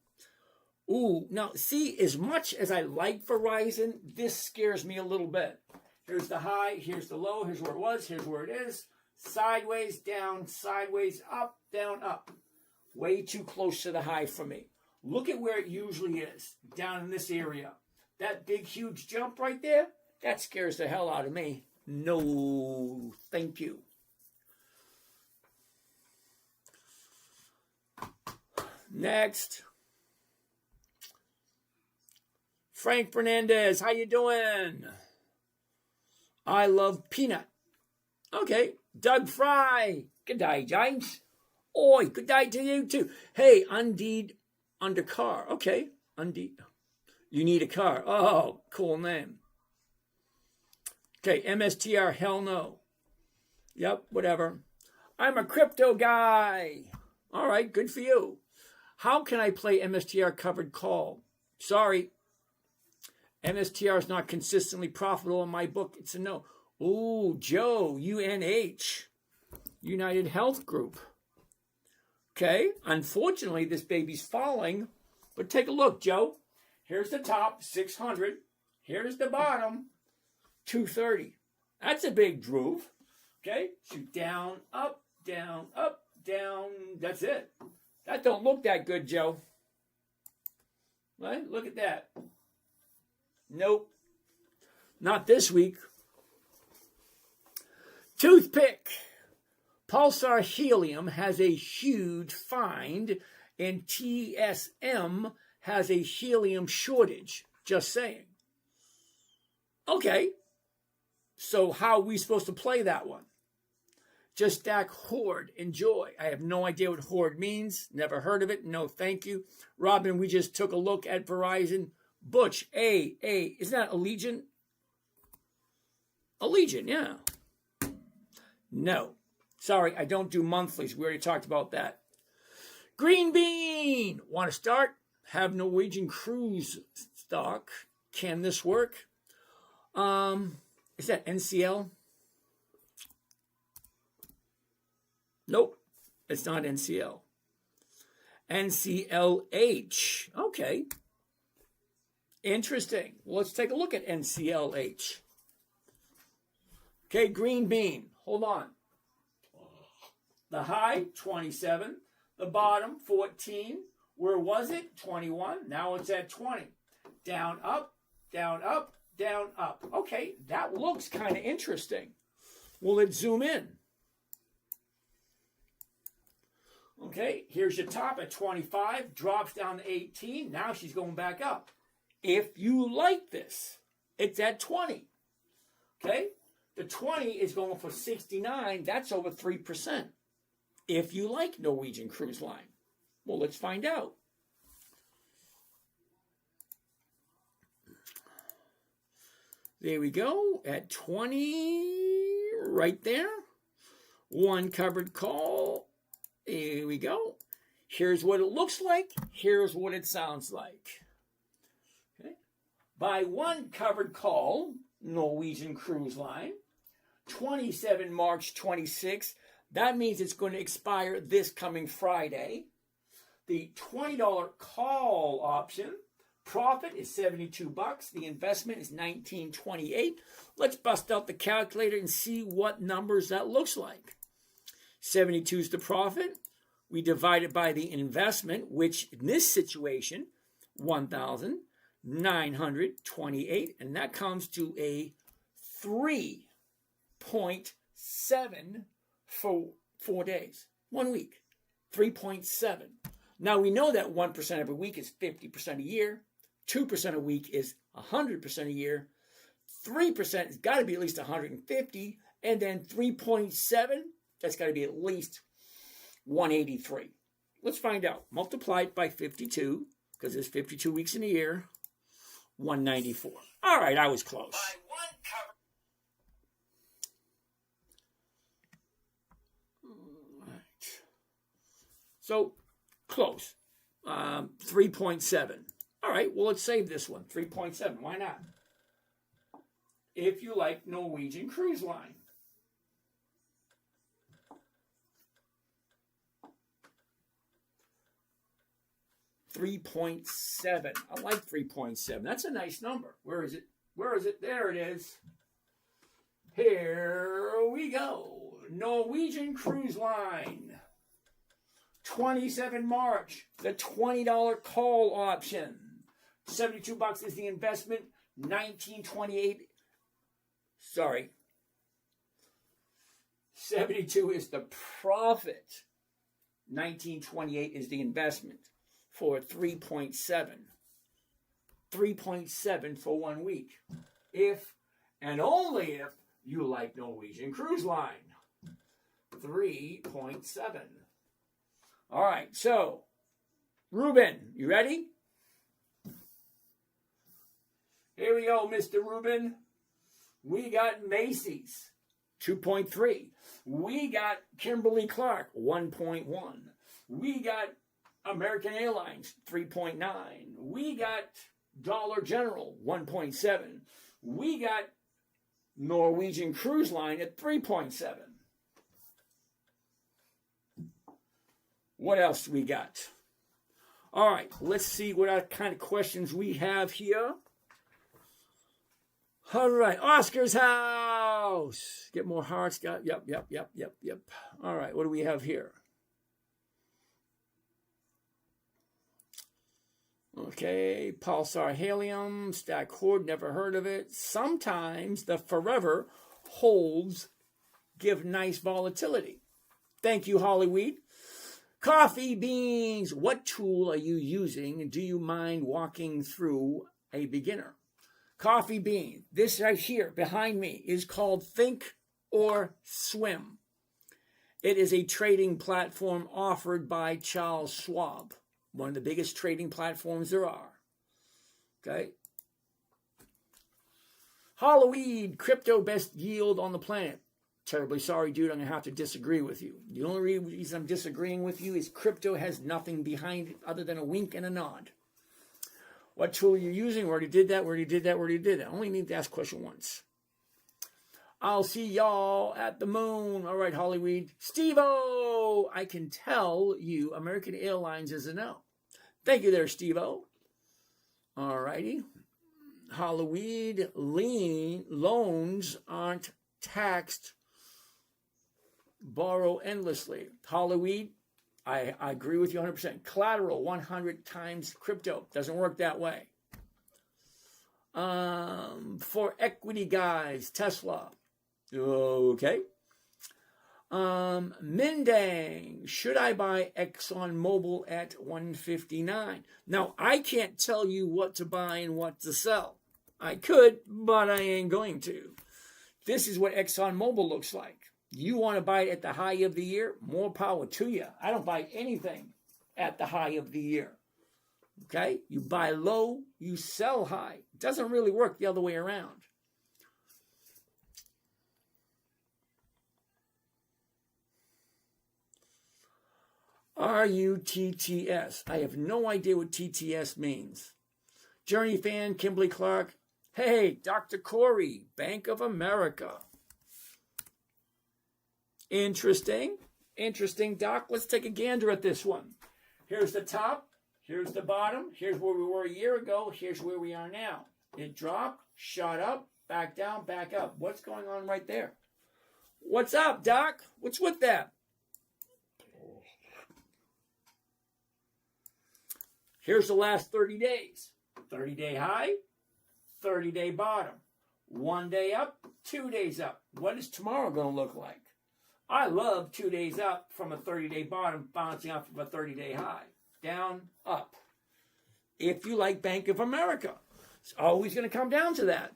Ooh, now see, as much as I like Verizon, this scares me a little bit. Here's the high, here's the low, here's where it was, here's where it is. Sideways, down, sideways, up, down, up. Way too close to the high for me. Look at where it usually is, down in this area. That big, huge jump right there, that scares the hell out of me. No, thank you. Next. Frank Fernandez, how you doing? I love peanut. Okay. Doug Fry. Good day, James. Oi, good day to you too. Hey, Undeed under car. Okay. Undeed. You need a car. Oh, cool name. Okay, MSTR, hell no. Yep, whatever. I'm a crypto guy. All right, good for you. How can I play MSTR covered call? Sorry. MSTR is not consistently profitable in my book. It's a no. Ooh, Joe, UNH, United Health Group. Okay, unfortunately, this baby's falling, but take a look, Joe. Here's the top, 600. Here's the bottom, 230. That's a big groove. Okay, shoot down, up, down, up, down. That's it. That don't look that good, Joe. Right? Look at that. Nope. Not this week. Toothpick. Pulsar Helium has a huge find, and TSM has a helium shortage. Just saying. Okay. So how are we supposed to play that one? Just stack Horde. Enjoy. I have no idea what Horde means. Never heard of it. No, thank you. Robin, we just took a look at Verizon. Butch, isn't that Allegiant? Allegiant, yeah. No. Sorry, I don't do monthlies. We already talked about that. Green Bean. Want to start? Have Norwegian Cruise stock. Can this work? Is that NCL? Nope. It's not NCL. NCLH. Okay. Interesting. Well, let's take a look at NCLH. Okay, Green Bean. Hold on. The high, 27. The bottom, 14. Where was it? 21. Now it's at 20. Down, up, down, up, down, up. Okay, that looks kind of interesting. Well, let's zoom in. Okay, here's your top at 25. Drops down to 18. Now she's going back up. If you like this, it's at 20. Okay? The 20 is going for 69. That's over 3%. If you like Norwegian Cruise Line. Well, let's find out. There we go. At 20, right there. One covered call. Here we go. Here's what it looks like. Here's what it sounds like. Okay. By one covered call, Norwegian Cruise Line, 27 March 26. That means it's going to expire this coming Friday. The $20 call option, profit is $72. The investment is $19.28. Let's bust out the calculator and see what numbers that looks like. 72 is the profit. We divide it by the investment, which in this situation, 1,928, and that comes to a 3.7 for 4 days, 1 week, 3.7. Now we know that 1% every week is 50% a year, 2% a week is 100% a year, 3% has got to be at least 150, and then 3.7, that's got to be at least 183. Let's find out. Multiply it by 52, because there's 52 weeks in a year, 194. All right, I was close. So close. 3.7. All right, well, let's save this one. 3.7. Why not? If you like Norwegian Cruise Line. $3.7. I like 3.7. That's a nice number. Where is it? Where is it? There it is. Here we go. Norwegian Cruise Line. 27 March. The $20 call option. $72 is the investment. 1928. Sorry. 72 is the profit. 1928 is the investment for 3.7. 3.7 for 1 week. If and only if you like Norwegian Cruise Line. 3.7. All right, so, Ruben, you ready? Here we go, Mr. Ruben. We got Macy's, 2.3. We got Kimberly-Clark, 1.1. We got American Airlines, 3.9. We got Dollar General, 1.7. We got Norwegian Cruise Line at 3.7. What else we got? All right, let's see what kind of questions we have here. All right, Oscar's house. Get more hearts. Got yep. All right, what do we have here? Okay, pulsar helium, stack cord, never heard of it. Sometimes the forever holds give nice volatility. Thank you, Hollyweed. Coffee beans. What tool are you using? Do you mind walking through a beginner? Coffee bean. This right here behind me is called Think or Swim. It is a trading platform offered by Charles Schwab, one of the biggest trading platforms there are. Okay. Halloween, crypto best yield on the planet. Terribly sorry, dude, I'm going to have to disagree with you. The only reason I'm disagreeing with you is crypto has nothing behind it other than a wink and a nod. What tool are you using? We already did that, I only need to ask question once. I'll see y'all at the moon. All right, Hollyweed. Steve-O, I can tell you American Airlines is a no. Thank you there, Steve-O. All righty. Hollyweed, loans aren't taxed. Borrow endlessly. Hollyweed, I agree with you 100%. Collateral, 100 times crypto. Doesn't work that way. For equity guys, Tesla. Okay. Mindang, should I buy ExxonMobil at 159? Now, I can't tell you what to buy and what to sell. I could, but I ain't going to. This is what ExxonMobil looks like. You want to buy it at the high of the year? More power to you. I don't buy anything at the high of the year. Okay? You buy low, you sell high. It doesn't really work the other way around. RUTTS. I have no idea what TTS means. Journey fan, Kimberly-Clark. Hey, Dr. Corey, Bank of America. Interesting, Doc. Let's take a gander at this one. Here's the top. Here's the bottom. Here's where we were a year ago. Here's where we are now. It dropped, shot up, back down, back up. What's going on right there? What's up, Doc? What's with that? Here's the last 30 days. 30-day high, 30-day bottom. 1 day up, 2 days up. What is tomorrow going to look like? I love 2 days up from a 30-day bottom bouncing off of a 30-day high. Down, up. If you like Bank of America, it's always going to come down to that.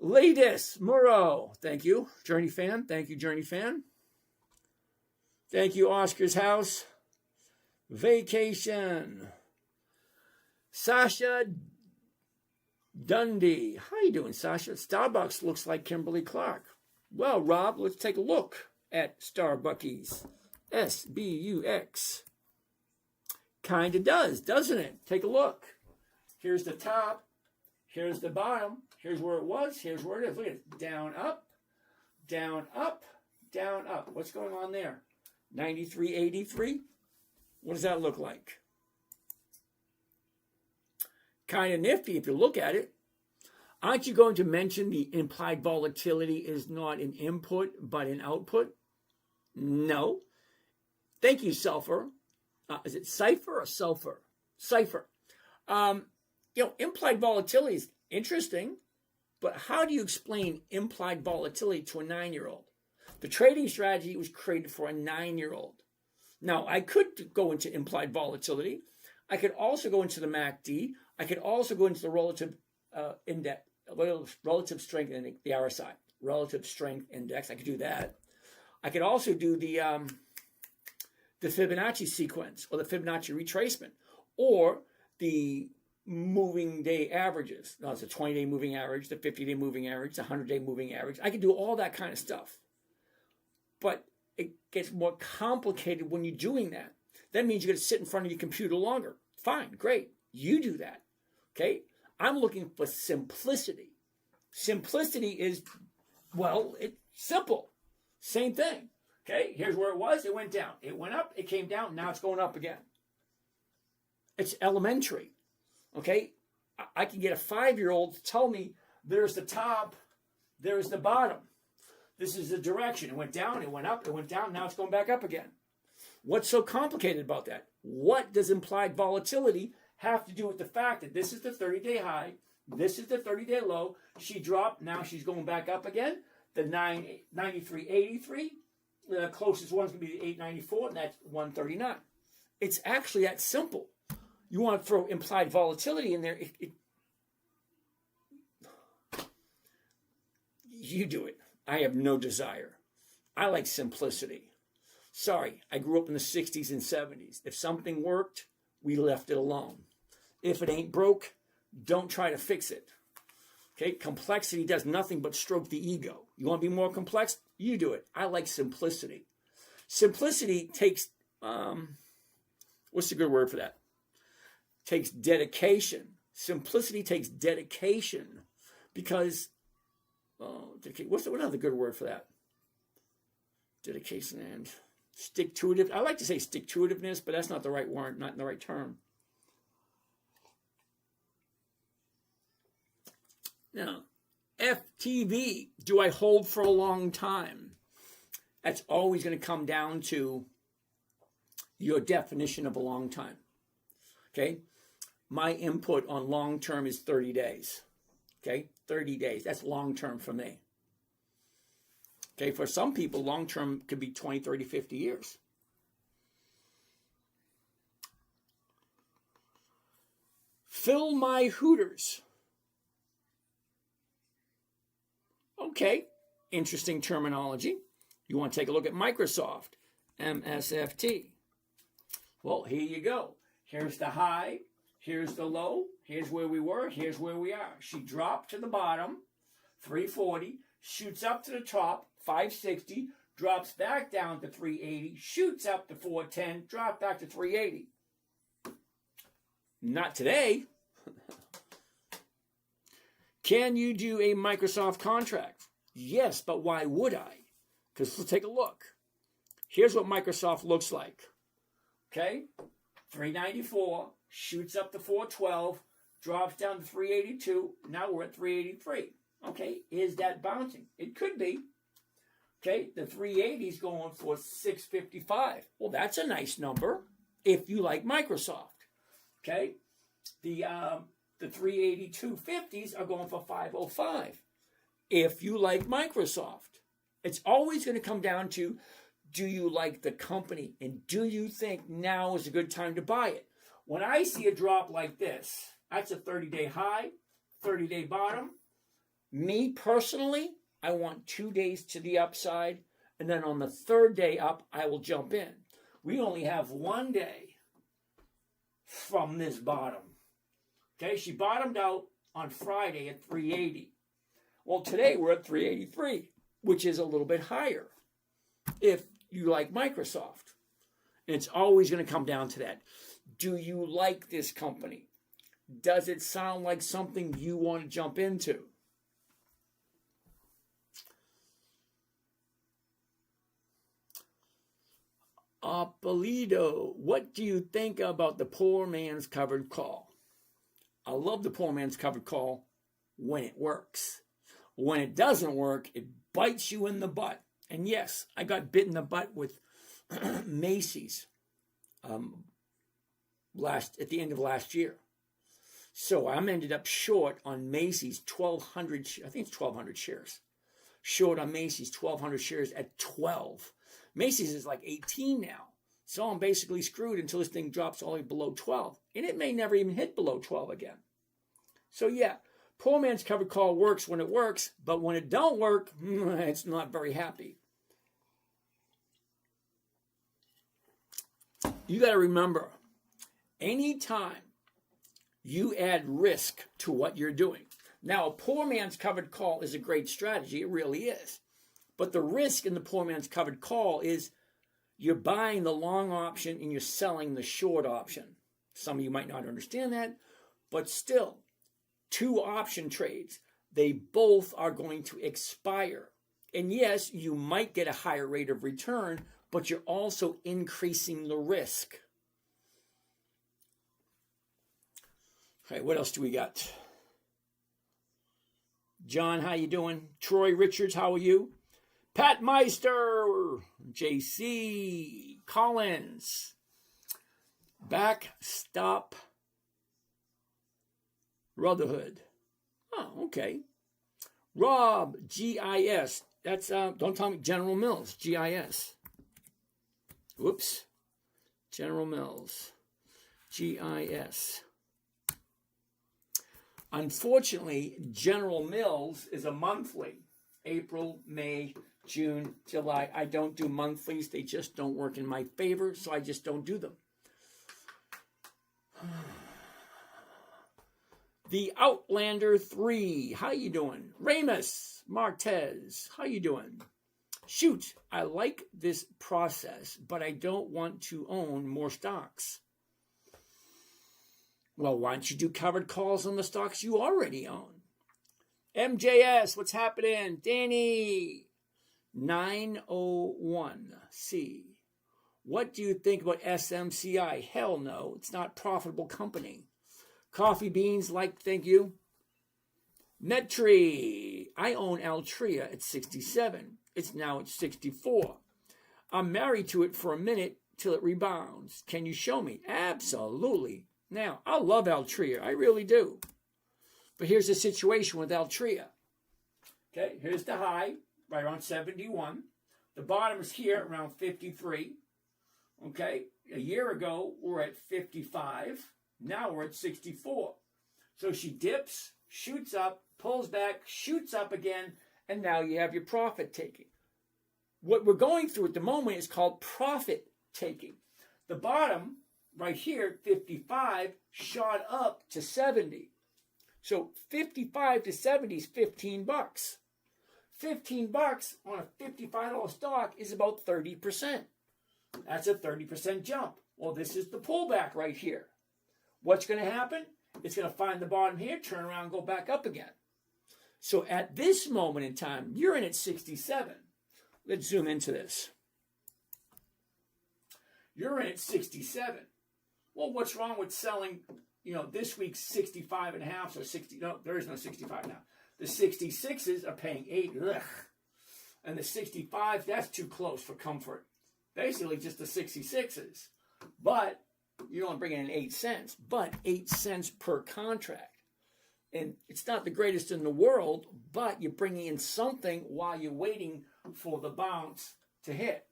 Ladis Murrow, thank you. Journey fan, thank you, Journey fan. Thank you, Oscar's house. Vacation. Sasha Dundee. How you doing, Sasha? Starbucks looks like Kimberly-Clark. Well, Rob, let's take a look at Starbuckies SBUX. Kind of does, doesn't it? Take a look. Here's the top. Here's the bottom. Here's where it was. Here's where it is. Look at it. Down, up, down, up, down, up. What's going on there? 93.83. What does that look like? Kind of nifty if you look at it. Aren't you going to mention the implied volatility is not an input but an output? No. Thank you, Sulfur. Is it Cipher or Sulfur? Cipher. Implied volatility is interesting, but how do you explain implied volatility to a 9-year-old? The trading strategy was created for a 9-year-old. Now, I could go into implied volatility. I could also go into the MACD. I could also go into the relative index, relative strength index, the RSI, relative strength index. I could do that. I could also do the Fibonacci sequence or the Fibonacci retracement or the moving day averages. No, it's a 20-day moving average, the 50-day moving average, the 100-day moving average. I can do all that kind of stuff. But it gets more complicated when you're doing that. That means you're going to sit in front of your computer longer. Fine, great. You do that. Okay? I'm looking for simplicity. Simplicity is, well, it's simple. Same thing. Okay? Here's where it was. It went down. It went up. It came down. Now it's going up again. It's elementary. Okay? I can get a 5-year-old to tell me there's the top, there's the bottom. This is the direction. It went down, it went up, it went down, now it's going back up again. What's so complicated about that? What does implied volatility have to do with the fact that this is the 30-day high, this is the 30-day low, she dropped, now she's going back up again, the 93.83, the closest one's going to be the 894, and that's 139. It's actually that simple. You want to throw implied volatility in there, you do it. I have no desire. I like simplicity. Sorry, I grew up in the 60s and 70s. If something worked, we left it alone. If it ain't broke, don't try to fix it. Okay, complexity does nothing but stroke the ego. You want to be more complex? You do it. I like simplicity. Simplicity takes, what's the good word for that? Takes dedication. Simplicity takes dedication because, what's another good word for that? Dedication and stick-to-itiveness. I like to say stick-to-itiveness, but that's not the right word, not the right term. Now, FTV, do I hold for a long time? That's always going to come down to your definition of a long time. Okay? My input on long term is 30 days. Okay? 30 days. That's long term for me. Okay? For some people, long term could be 20, 30, 50 years. Fill my Hooters. Okay, interesting terminology. You want to take a look at Microsoft, MSFT. Well, here you go. Here's the high, here's the low, here's where we were, here's where we are. She dropped to the bottom, 340, shoots up to the top, 560, drops back down to 380, shoots up to 410, drops back to 380. Not today. Can you do a Microsoft contract? Yes, but why would I? Because let's take a look. Here's what Microsoft looks like. Okay? 394, shoots up to 412, drops down to 382. Now we're at 383. Okay, is that bouncing? It could be. Okay, the 380 is going for 655. Well, that's a nice number if you like Microsoft. Okay, the 382.50s are going for 505 if you like Microsoft. It's always going to come down to, do you like the company and do you think now is a good time to buy it? When I see a drop like this, that's a 30-day high, 30-day bottom. Me personally, I want 2 days to the upside, and then on the third day up, I will jump in. We only have 1 day from this bottom. Okay, she bottomed out on Friday at 380. Well, today we're at 383, which is a little bit higher if you like Microsoft. And it's always going to come down to that. Do you like this company? Does it sound like something you want to jump into? Apolido, what do you think about the poor man's covered call? I love the poor man's covered call when it works. When it doesn't work, it bites you in the butt. And yes, I got bit in the butt with Macy's at the end of last year. So I'm ended up short on Macy's 1,200, I think it's 1,200 shares. Short on Macy's 1,200 shares at 12. Macy's is like 18 now. So I'm basically screwed until this thing drops all the way below 12. And it may never even hit below 12 again. So yeah, poor man's covered call works when it works, but when it don't work, it's not very happy. You got to remember, anytime you add risk to what you're doing. Now, a poor man's covered call is a great strategy. It really is. But the risk in the poor man's covered call is you're buying the long option and you're selling the short option. Some of you might not understand that, but still, two option trades, they both are going to expire. And yes, you might get a higher rate of return, but you're also increasing the risk. Okay, what else do we got? John, how you doing? Troy Richards, how are you? Pat Meister, JC Collins, Backstop Brotherhood. Oh, okay. Rob, GIS. That's, don't tell me, General Mills, GIS. Whoops. General Mills, GIS. Unfortunately, General Mills is a monthly. April, May, June, July. I don't do monthlies. They just don't work in my favor, so I just don't do them. The Outlander 3. How you doing? Ramus Martez. How you doing? Shoot, I like this process, but I don't want to own more stocks. Well, why don't you do covered calls on the stocks you already own? MJS, what's happening? Danny, 901C. What do you think about SMCI? Hell no, it's not a profitable company. Coffee beans, thank you. Nettree, I own Altria at 67. It's now at 64. I'm married to it for a minute till it rebounds. Can you show me? Absolutely. Now, I love Altria. I really do. But here's the situation with Altria. Okay, here's the high, right around 71. The bottom is here around 53. Okay, a year ago, we're at 55. Now we're at 64. So she dips, shoots up, pulls back, shoots up again, and now you have your profit taking. What we're going through at the moment is called profit taking. The bottom, right here, 55, shot up to 70. So 55 to 70 is $15. $15 on a $55 stock is about 30%. That's a 30% jump. Well, this is the pullback right here. What's going to happen? It's going to find the bottom here, turn around, and go back up again. So at this moment in time, you're in at 67. Let's zoom into this. You're in at 67. Well, what's wrong with selling, this week's 65 and a half, so 60, no, there is no 65 now. The 66s are paying 8, ugh. And the 65, that's too close for comfort. Basically just the 66s. But you're only bringing in 8 cents, but 8 cents per contract. And it's not the greatest in the world, but you're bringing in something while you're waiting for the bounce to hit.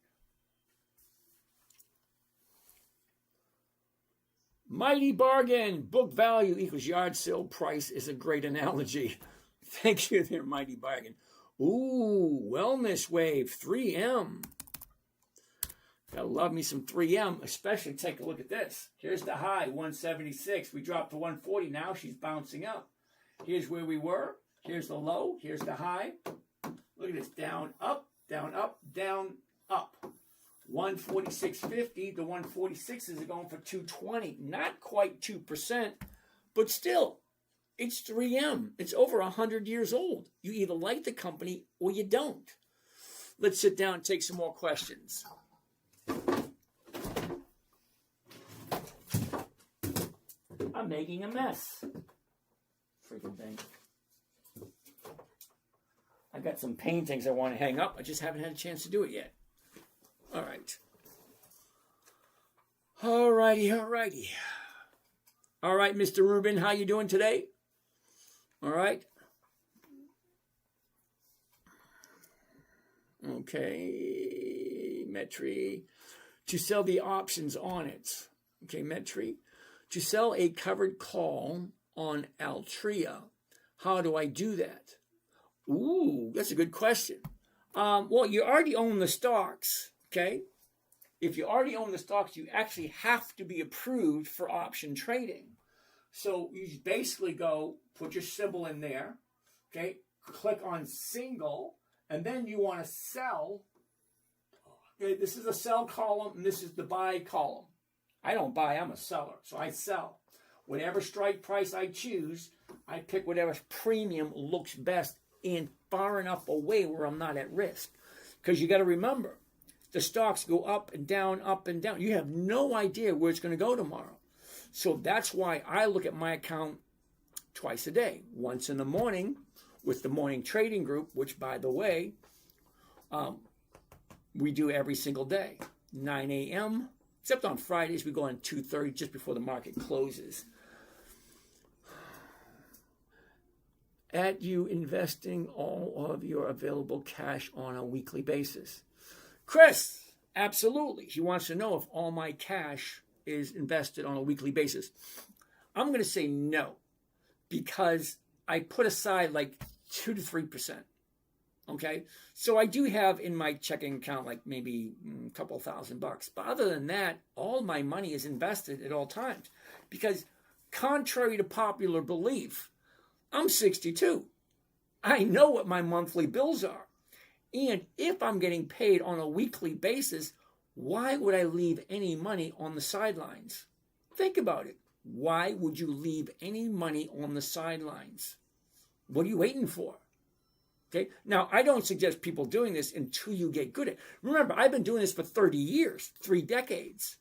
Mighty bargain. Book value equals yard sale price is a great analogy. Thank you there, Mighty bargain. Ooh, Wellness Wave, 3M. Gotta love me some 3M, especially take a look at this. Here's the high, 176. We dropped to 140. Now she's bouncing up. Here's where we were. Here's the low. Here's the high. Look at this. Down, up, down, up, down, up. 146.50. The 146s are going for 220. Not quite 2%, but still, it's 3M. It's over 100 years old. You either like the company or you don't. Let's sit down and take some more questions. I'm making a mess. Freaking thing. I got some paintings I want to hang up. I just haven't had a chance to do it yet. All right. All righty. All right, Mr. Rubin, how you doing today? All right. Okay, Metri. To sell the options on it. Okay, Metri. To sell a covered call on Altria. How do I do that? Ooh, that's a good question. Well, you already own the stocks, okay? If you already own the stocks, you actually have to be approved for option trading. So you basically go, put your symbol in there, okay? Click on single, and then you want to sell. Okay, this is a sell column, and this is the buy column. I don't buy, I'm a seller, so I sell. Whatever strike price I choose, I pick whatever premium looks best and far enough away where I'm not at risk. Because you got to remember, the stocks go up and down, up and down. You have no idea where it's going to go tomorrow. So that's why I look at my account twice a day. Once in the morning with the morning trading group, which, by the way, we do every single day. 9 a.m., except on Fridays, we go on 2:30 just before the market closes. At you investing all of your available cash on a weekly basis. Chris, absolutely. He wants to know if all my cash is invested on a weekly basis. I'm going to say no, because I put aside like 2 to 3%. Okay, so I do have in my checking account like maybe a couple $1,000. But other than that, all my money is invested at all times. Because contrary to popular belief, I'm 62. I know what my monthly bills are. And if I'm getting paid on a weekly basis, why would I leave any money on the sidelines? Think about it. Why would you leave any money on the sidelines? What are you waiting for? Okay. Now, I don't suggest people doing this until you get good at it. Remember, I've been doing this for 30 years, 3 decades.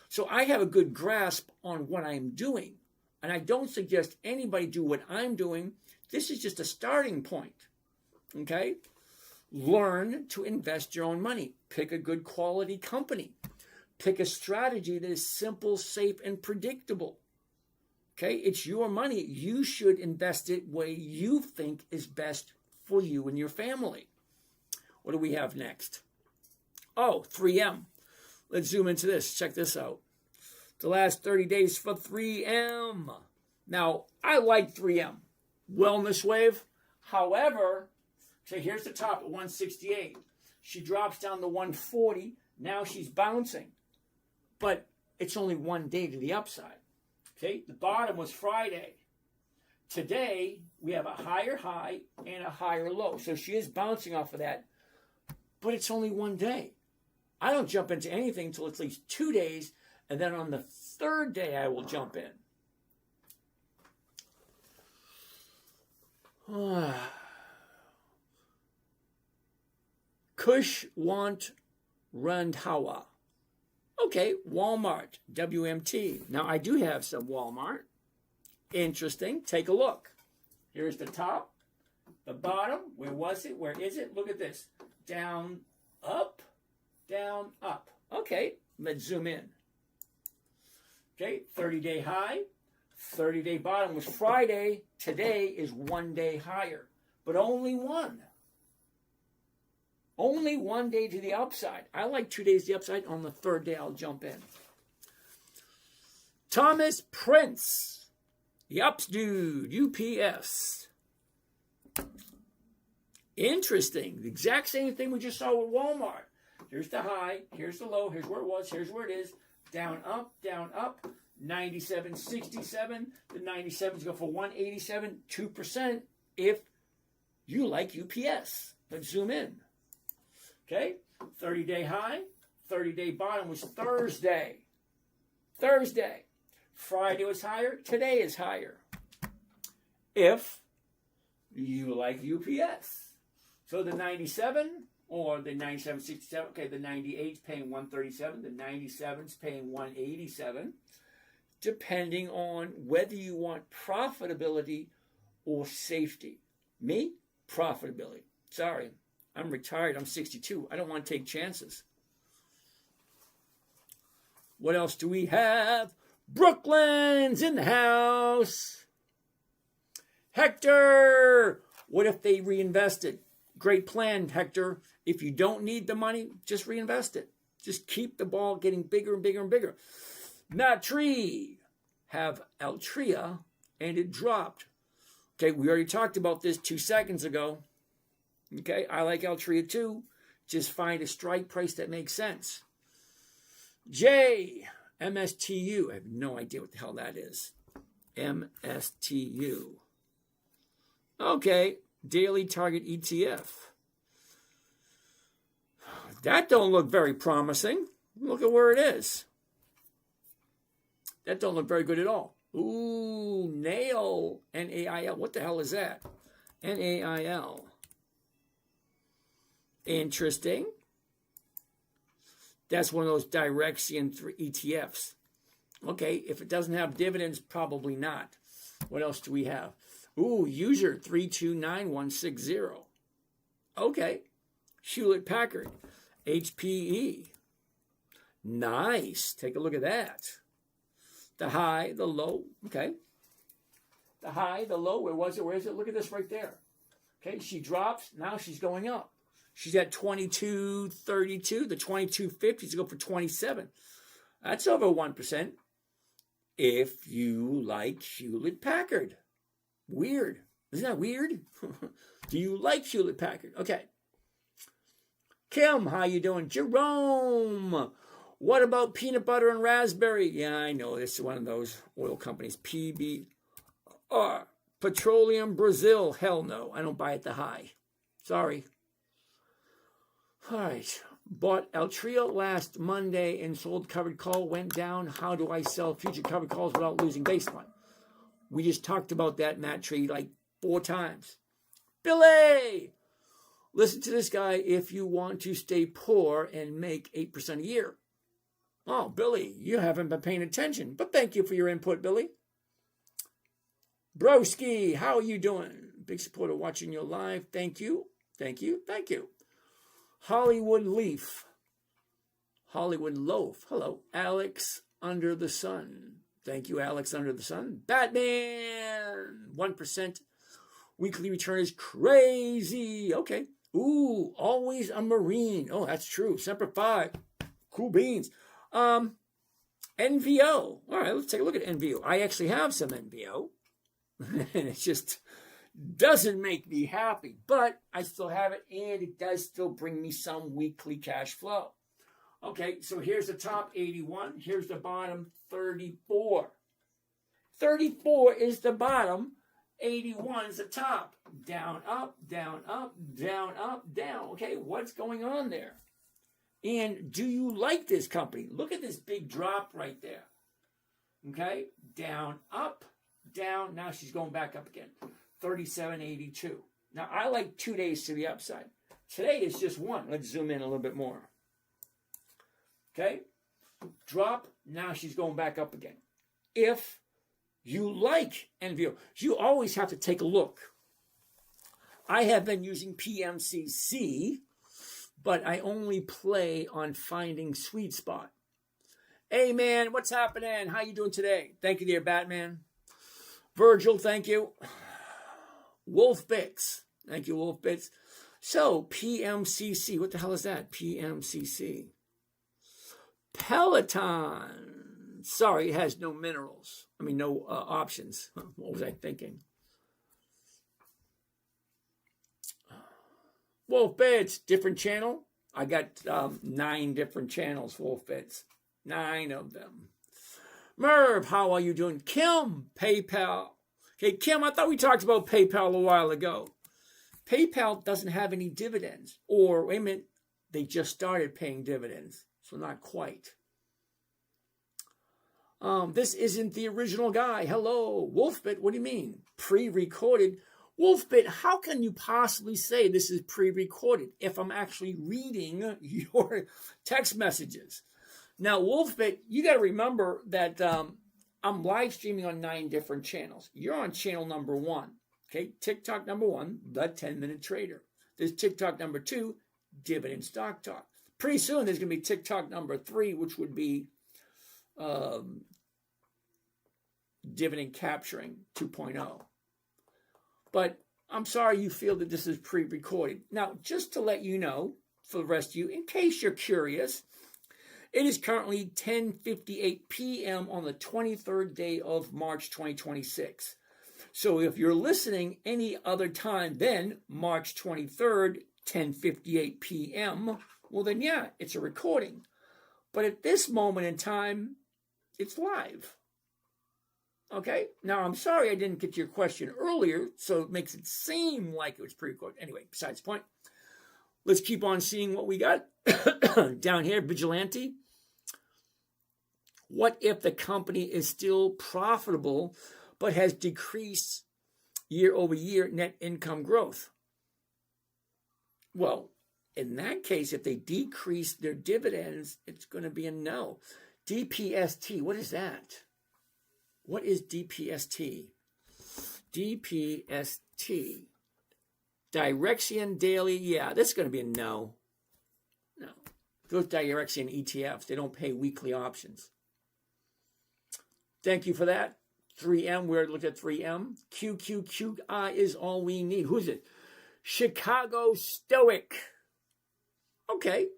So I have a good grasp on what I'm doing. And I don't suggest anybody do what I'm doing. This is just a starting point. Okay? Learn to invest your own money. Pick a good quality company. Pick a strategy that is simple, safe, and predictable. Okay? It's your money. You should invest it where you think is best for you and your family. What do we have next? Oh, 3M. Let's zoom into this. Check this out. The last 30 days for 3M. Now, I like 3M. Wellness wave. However, so here's the top at 168. She drops down to 140. Now she's bouncing. But it's only one day to the upside. Okay, the bottom was Friday. Today, we have a higher high and a higher low. So she is bouncing off of that. But it's only one day. I don't jump into anything until at least 2 days. And then on the 3rd day, I will jump in. Kush want Randhawa. Okay, Walmart, WMT. Now, I do have some Walmart. Interesting. Take a look. Here's the top, the bottom. Where was it? Where is it? Look at this. Down, up, down, up. Okay, let's zoom in. Okay, 30-day high, 30-day bottom was Friday. Today is 1 day higher, but only one. Only 1 day to the upside. I like 2 days to the upside. On the 3rd day, I'll jump in. Thomas Prince. The ups dude, UPS. Interesting. The exact same thing we just saw with Walmart. Here's the high, here's the low, here's where it was, here's where it is. Down, up, 97.67. The 97s go for 187, 2% if you like UPS. Let's zoom in. Okay, 30-day high, 30-day bottom was Thursday. Friday was higher. Today is higher. If you like UPS. So the 97 or the 97.67, okay, the 98's paying 137, the 97's paying 187, depending on whether you want profitability or safety. Me, profitability. Sorry, I'm retired. I'm 62. I don't want to take chances. What else do we have? Brooklyn's in the house. Hector, what if they reinvested? Great plan, Hector. If you don't need the money, just reinvest it. Just keep the ball getting bigger and bigger and bigger. Matt Tree have Altria, and it dropped. Okay, we already talked about this 2 seconds ago. Okay, I like Altria too. Just find a strike price that makes sense. J, MSTU. I have no idea what the hell that is. MSTU. Okay, daily target ETF. That don't look very promising. Look at where it is. That don't look very good at all. Ooh, NAIL. N-A-I-L. What the hell is that? N-A-I-L. Interesting. That's one of those Direxion ETFs. Okay, if it doesn't have dividends, probably not. What else do we have? Ooh, user 329160. Okay. Hewlett Packard. HPE. Nice. Take a look at that. The high, the low. Okay. The high, the low. Where was it? Where is it? Look at this right there. Okay, she drops. Now she's going up. She's at 22.32. The 22.50s go for 27. That's over 1%. If you like Hewlett Packard. Weird. Isn't that weird? Do you like Hewlett Packard? Okay. Kim, how you doing? Jerome, what about peanut butter and raspberry? Yeah, I know. This is one of those oil companies. PBR. Petroleum Brazil. Hell no. I don't buy at the high. Sorry. All right. Bought Altria last Monday and sold covered call. Went down. How do I sell future covered calls without losing baseline? We just talked about that, Matt Tree, like 4 times. Billy! Listen to this guy if you want to stay poor and make 8% a year. Oh, Billy, you haven't been paying attention, but thank you for your input, Billy. Broski, how are you doing? Big supporter watching you live. Thank you. Thank you. Thank you. Hollywood Leaf. Hollywood Loaf. Hello. Alex Under the Sun. Thank you, Alex Under the Sun. Batman. 1%. Weekly return is crazy. Okay. Ooh, always a Marine. Oh, that's true. Semper Fi. Cool beans. NVO. All right, let's take a look at NVO. I actually have some NVO. And it just doesn't make me happy. But I still have it, and it does still bring me some weekly cash flow. Okay, so here's the top, 81. Here's the bottom, 34. 34 is the bottom. 81 is the top. Down, up, down, up, down, up, down. Okay, what's going on there? And do you like this company? Look at this big drop right there. Okay, down, up, down. Now she's going back up again. 37.82. Now, I like 2 days to the upside. Today is just one. Let's zoom in a little bit more. Okay, drop. Now she's going back up again. If you like NVO, you always have to take a look. I have been using PMCC, but I only play on finding sweet spot. Hey, man, what's happening? How you doing today? Thank you, dear Batman. Virgil, thank you. Wolf Bits. Thank you, Wolf Bits. So, PMCC. What the hell is that? PMCC. Peloton. Sorry, it has no minerals. I mean, no options. What was I thinking? Wolf Bits, different channel. I got 9 different channels, Wolf Bits. 9 of them. Merv, how are you doing? Kim, PayPal. Okay, Kim, I thought we talked about PayPal a while ago. PayPal doesn't have any dividends. Or, wait a minute, they just started paying dividends. So not quite. This isn't the original guy. Hello, Wolfbit. What do you mean? Pre-recorded. Wolfbit, how can you possibly say this is pre-recorded if I'm actually reading your text messages? Now, Wolfbit, you got to remember that I'm live streaming on 9 different channels. You're on channel number 1. Okay, TikTok number 1, the 10-minute trader. There's TikTok number 2, Dividend Stock Talk. Pretty soon there's going to be TikTok number 3, which would be Dividend Capturing 2.0. But I'm sorry you feel that this is pre-recorded. Now, just to let you know, for the rest of you, in case you're curious, it is currently 10:58 p.m. on the 23rd day of March 2026. So if you're listening any other time than March 23rd, 10:58 p.m., well then yeah, it's a recording. But at this moment in time, it's live. Okay? Now, I'm sorry I didn't get to your question earlier, so it makes it seem like it was pre-recorded. Anyway, besides the point, let's keep on seeing what we got down here. Vigilante. What if the company is still profitable but has decreased year-over-year net income growth? Well, in that case, if they decrease their dividends, it's going to be a no. DPST, what is that? What is DPST? DPST. Direxion Daily, yeah, that's going to be a no. No. Those Direxion ETFs, they don't pay weekly options. Thank you for that. 3M, we already looked at 3M. QQQI is all we need. Who's it? Chicago Stoic. Okay.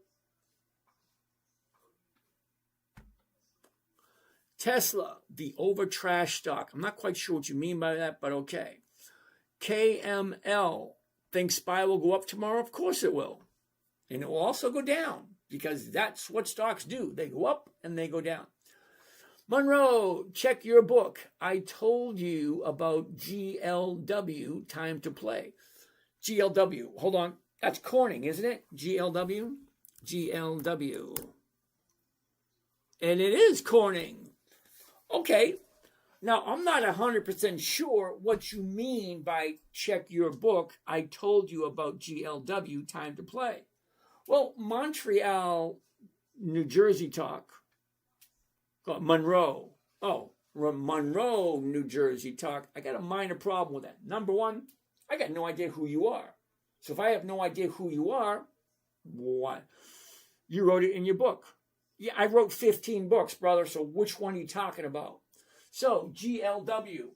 Tesla, the over-trash stock. I'm not quite sure what you mean by that, but okay. KML, think SPY will go up tomorrow? Of course it will. And it will also go down because that's what stocks do. They go up and they go down. Monroe, check your book. I told you about GLW, time to play. GLW, hold on. That's Corning, isn't it? GLW? GLW. And it is Corning. Okay. Now, I'm not 100% sure what you mean by check your book. I told you about GLW, time to play. Well, Montreal, New Jersey talk. Monroe. Oh, Monroe, New Jersey talk. I got a minor problem with that. Number one, I got no idea who you are. So if I have no idea who you are, what? You wrote it in your book. Yeah, I wrote 15 books, brother, so which one are you talking about? So, GLW,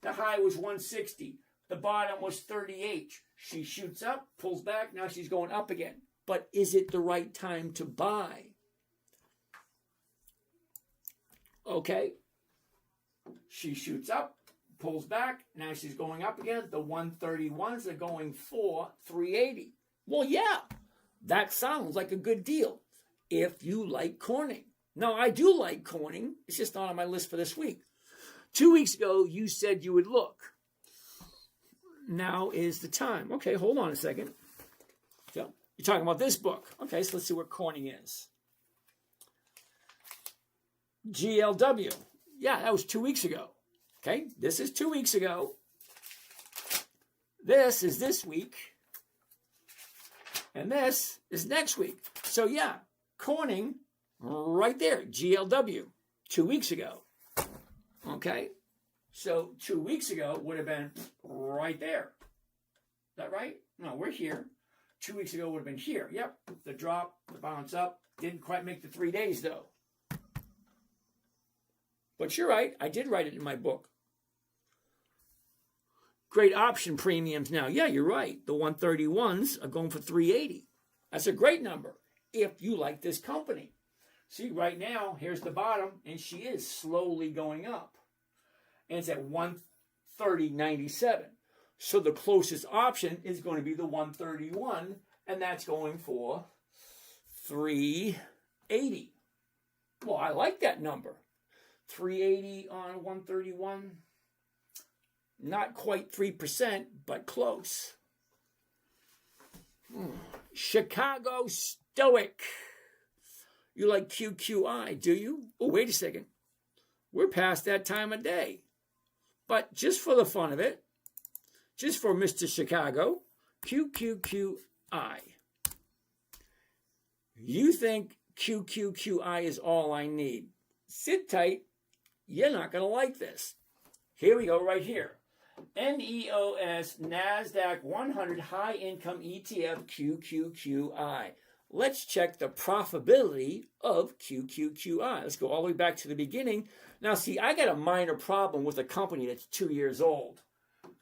the high was 160. The bottom was 38. She shoots up, pulls back, now she's going up again. But is it the right time to buy? Okay. She shoots up, pulls back, now she's going up again. The 131s are going for 380. Well, yeah, that sounds like a good deal if you like Corning. Now, I do like Corning. It's just not on my list for this week. 2 weeks ago, you said you would look. Now is the time. Okay, hold on a second. So, you're talking about this book. Okay, so let's see what Corning is. GLW. Yeah, that was 2 weeks ago. Okay, this is 2 weeks ago. This is this week. And this is next week. So, yeah, Corning right there, GLW, 2 weeks ago. Okay, so 2 weeks ago would have been right there. Is that right? No, we're here. 2 weeks ago would have been here. Yep, the drop, the bounce up. Didn't quite make the 3 days, though. But you're right. I did write it in my book. Great option premiums now. Yeah, you're right. The 131s are going for 380. That's a great number if you like this company. See, right now, here's the bottom, and she is slowly going up. And it's at 130.97. So the closest option is going to be the 131, and that's going for 380. Well, I like that number. 380 on 131. Not quite 3%, but close. Chicago Stoic. You like QQI, do you? Oh, wait a second. We're past that time of day. But just for the fun of it, just for Mr. Chicago, QQQI. You think QQQI is all I need. Sit tight. You're not going to like this. Here we go right here. NEOS NASDAQ 100 High Income ETF QQQI. Let's check the profitability of QQQI. Let's go all the way back to the beginning. Now, see, I got a minor problem with a company that's 2 years old.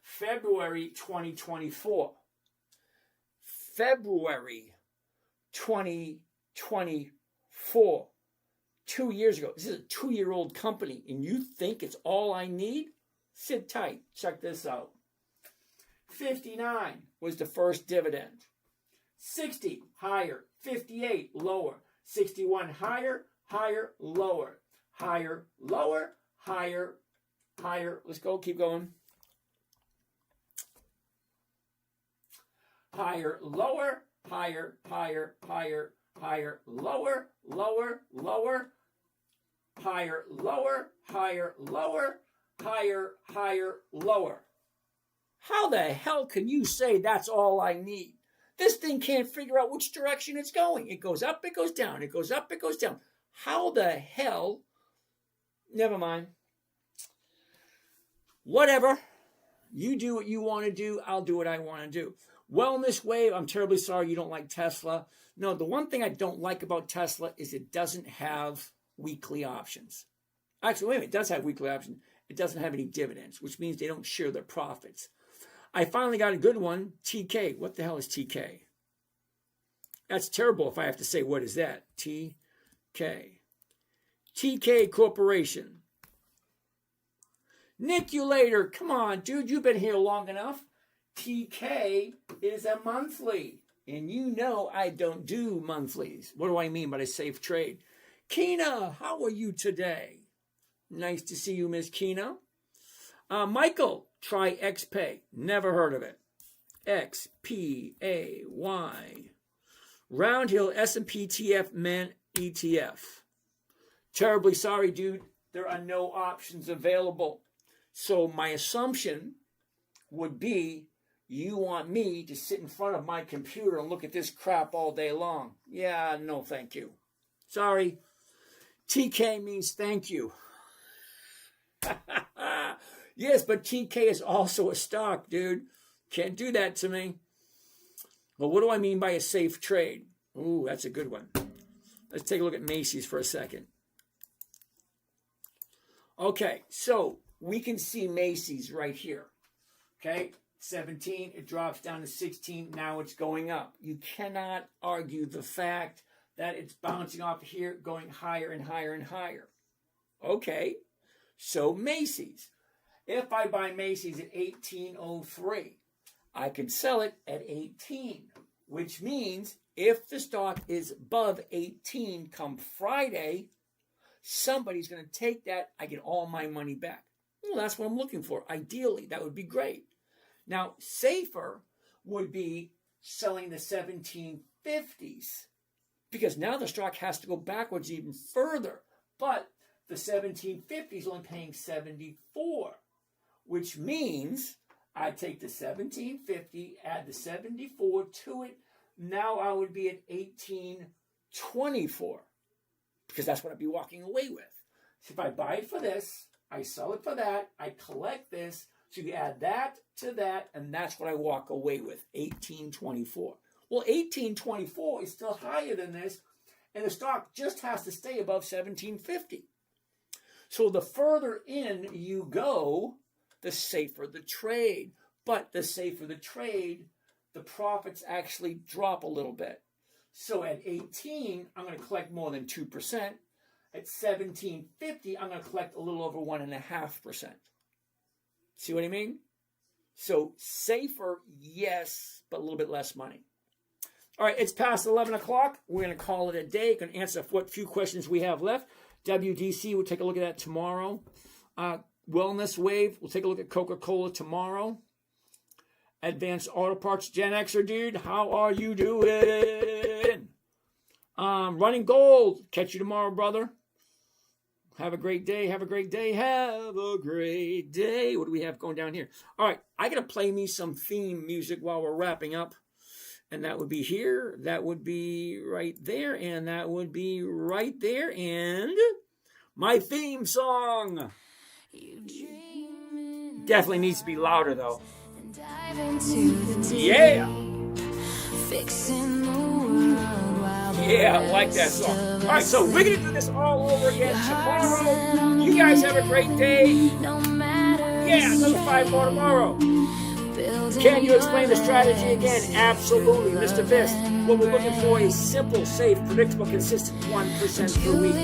February 2024. February 2024. 2 years ago. This is a 2-year-old company, and you think it's all I need? Sit tight. Check this out. 59 was the first dividend. 60 higher. 58 lower. 61 higher, higher, lower. Higher, lower, higher, higher. Let's go. Keep going. Higher, lower, higher, higher, higher, higher, lower, lower, lower, higher, lower, higher, lower, higher, higher, lower. How the hell can you say that's all I need? This thing can't figure out which direction it's going. It goes up, it goes down. It goes up, it goes down. How the hell? Never mind. Whatever. You do what you want to do. I'll do what I want to do. Wellness Wave, I'm terribly sorry you don't like Tesla. No, the one thing I don't like about Tesla is it doesn't have weekly options. Actually, wait a minute, it does have weekly options. It doesn't have any dividends, which means they don't share their profits. I finally got a good one, TK. What the hell is TK? That's terrible if I have to say, what is that? TK. TK Corporation. Nick, you later. Come on, dude, you've been here long enough. TK is a monthly. And you know I don't do monthlies. What do I mean by a safe trade? Kina, how are you today? Nice to see you, Miss Kina. Michael, try XPay. Never heard of it. XPAY. Round Hill S&P TF Men ETF. Terribly sorry, dude. There are no options available. So my assumption would be you want me to sit in front of my computer and look at this crap all day long. Yeah, no thank you. Sorry. TK means thank you. Yes, but TK is also a stock, dude. Can't do that to me. Well, what do I mean by a safe trade? Ooh, that's a good one. Let's take a look at Macy's for a second. Okay, so we can see Macy's right here. Okay, 17, it drops down to 16. Now it's going up. You cannot argue the fact that it's bouncing off here, going higher and higher and higher. Okay, so Macy's. If I buy Macy's at 1803, I can sell it at 18, which means if the stock is above 18 come Friday, somebody's going to take that. I get all my money back. Well, that's what I'm looking for. Ideally, that would be great. Now, safer would be selling the 1750s because now the stock has to go backwards even further. But the 1750 is only paying 74, which means I take the 1750, add the 74 to it. Now I would be at 1824 because that's what I'd be walking away with. So if I buy it for this, I sell it for that, I collect this, so you add that to that, and that's what I walk away with, 1824. Well, 1824 is still higher than this, and the stock just has to stay above 1750. So the further in you go, the safer the trade. But the safer the trade, the profits actually drop a little bit. So at 18, I'm going to collect more than 2%. At 1750, I'm going to collect a little over 1.5%. See what I mean? So safer, yes, but a little bit less money. All right, it's past 11 o'clock. We're going to call it a day. Going to answer what few questions we have left. WDC, we'll take a look at that tomorrow. Wellness Wave, we'll take a look at Coca-Cola tomorrow. Advanced Auto Parts, Gen Xer dude, how are you doing? Running Gold. Catch you tomorrow, brother. Have a great day. Have a great day. Have a great day. What do we have going down here? All right. I got to play me some theme music while we're wrapping up. And that would be here. That would be right there. And that would be right there. And my theme song. Definitely needs to be louder, though. Yeah. Yeah, I like that song. All right, so we're going to do this all over again tomorrow. You guys have a great day. Yeah, another 5 more tomorrow. Can you explain the strategy again? Absolutely. Mr. Vist, what we're looking for is simple, safe, predictable, consistent 1% per week.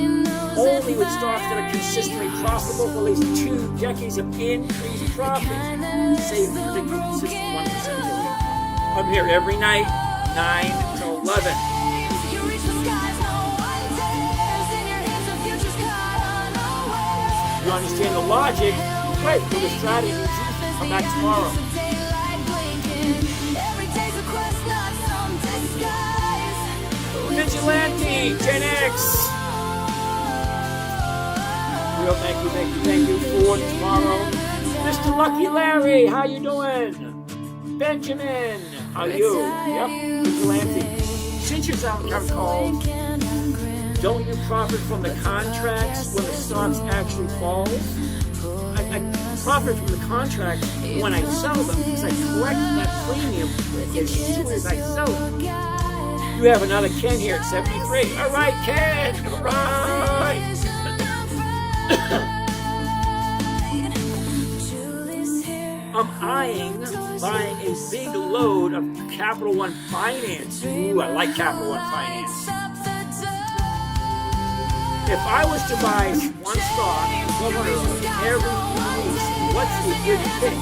Only with stocks that are consistently profitable for at least 2 decades of increased profit. Safe, predictable, consistent 1% per week. I'm here every night, 9 to 11. You understand the logic? Great. For the strategy, come back tomorrow. Vigilante, Gen X. Real thank you for tomorrow. Mr. Lucky Larry, how you doing? Benjamin, how are you? Yep, Vigilante. Since you're out called, don't you profit from the contracts when the stocks actually fall? I profit from the contracts when I sell them because I collect that premium as soon as I sell them. You have another Ken here at 73. All right, Ken. All right. I'm eyeing buying a big load of Capital One Finance. Ooh, I like Capital One Finance. If I was to buy one stock, every week, what's the good pick?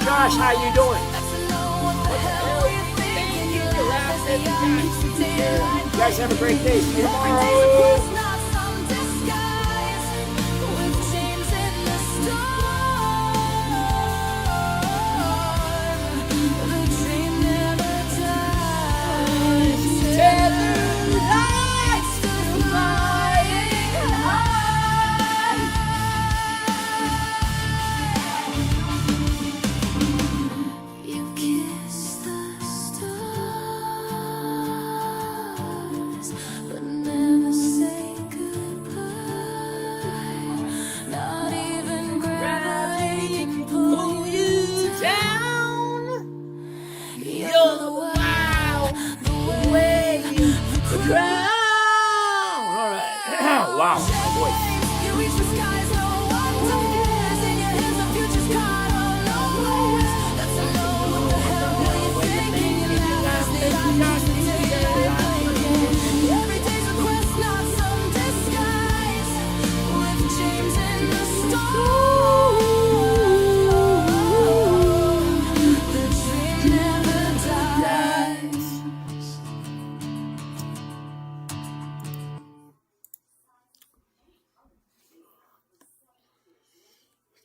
Josh, how you doing? You guys have a great day. See you tomorrow. Wow, my voice.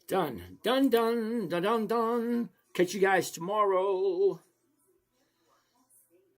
Done. Catch you guys tomorrow.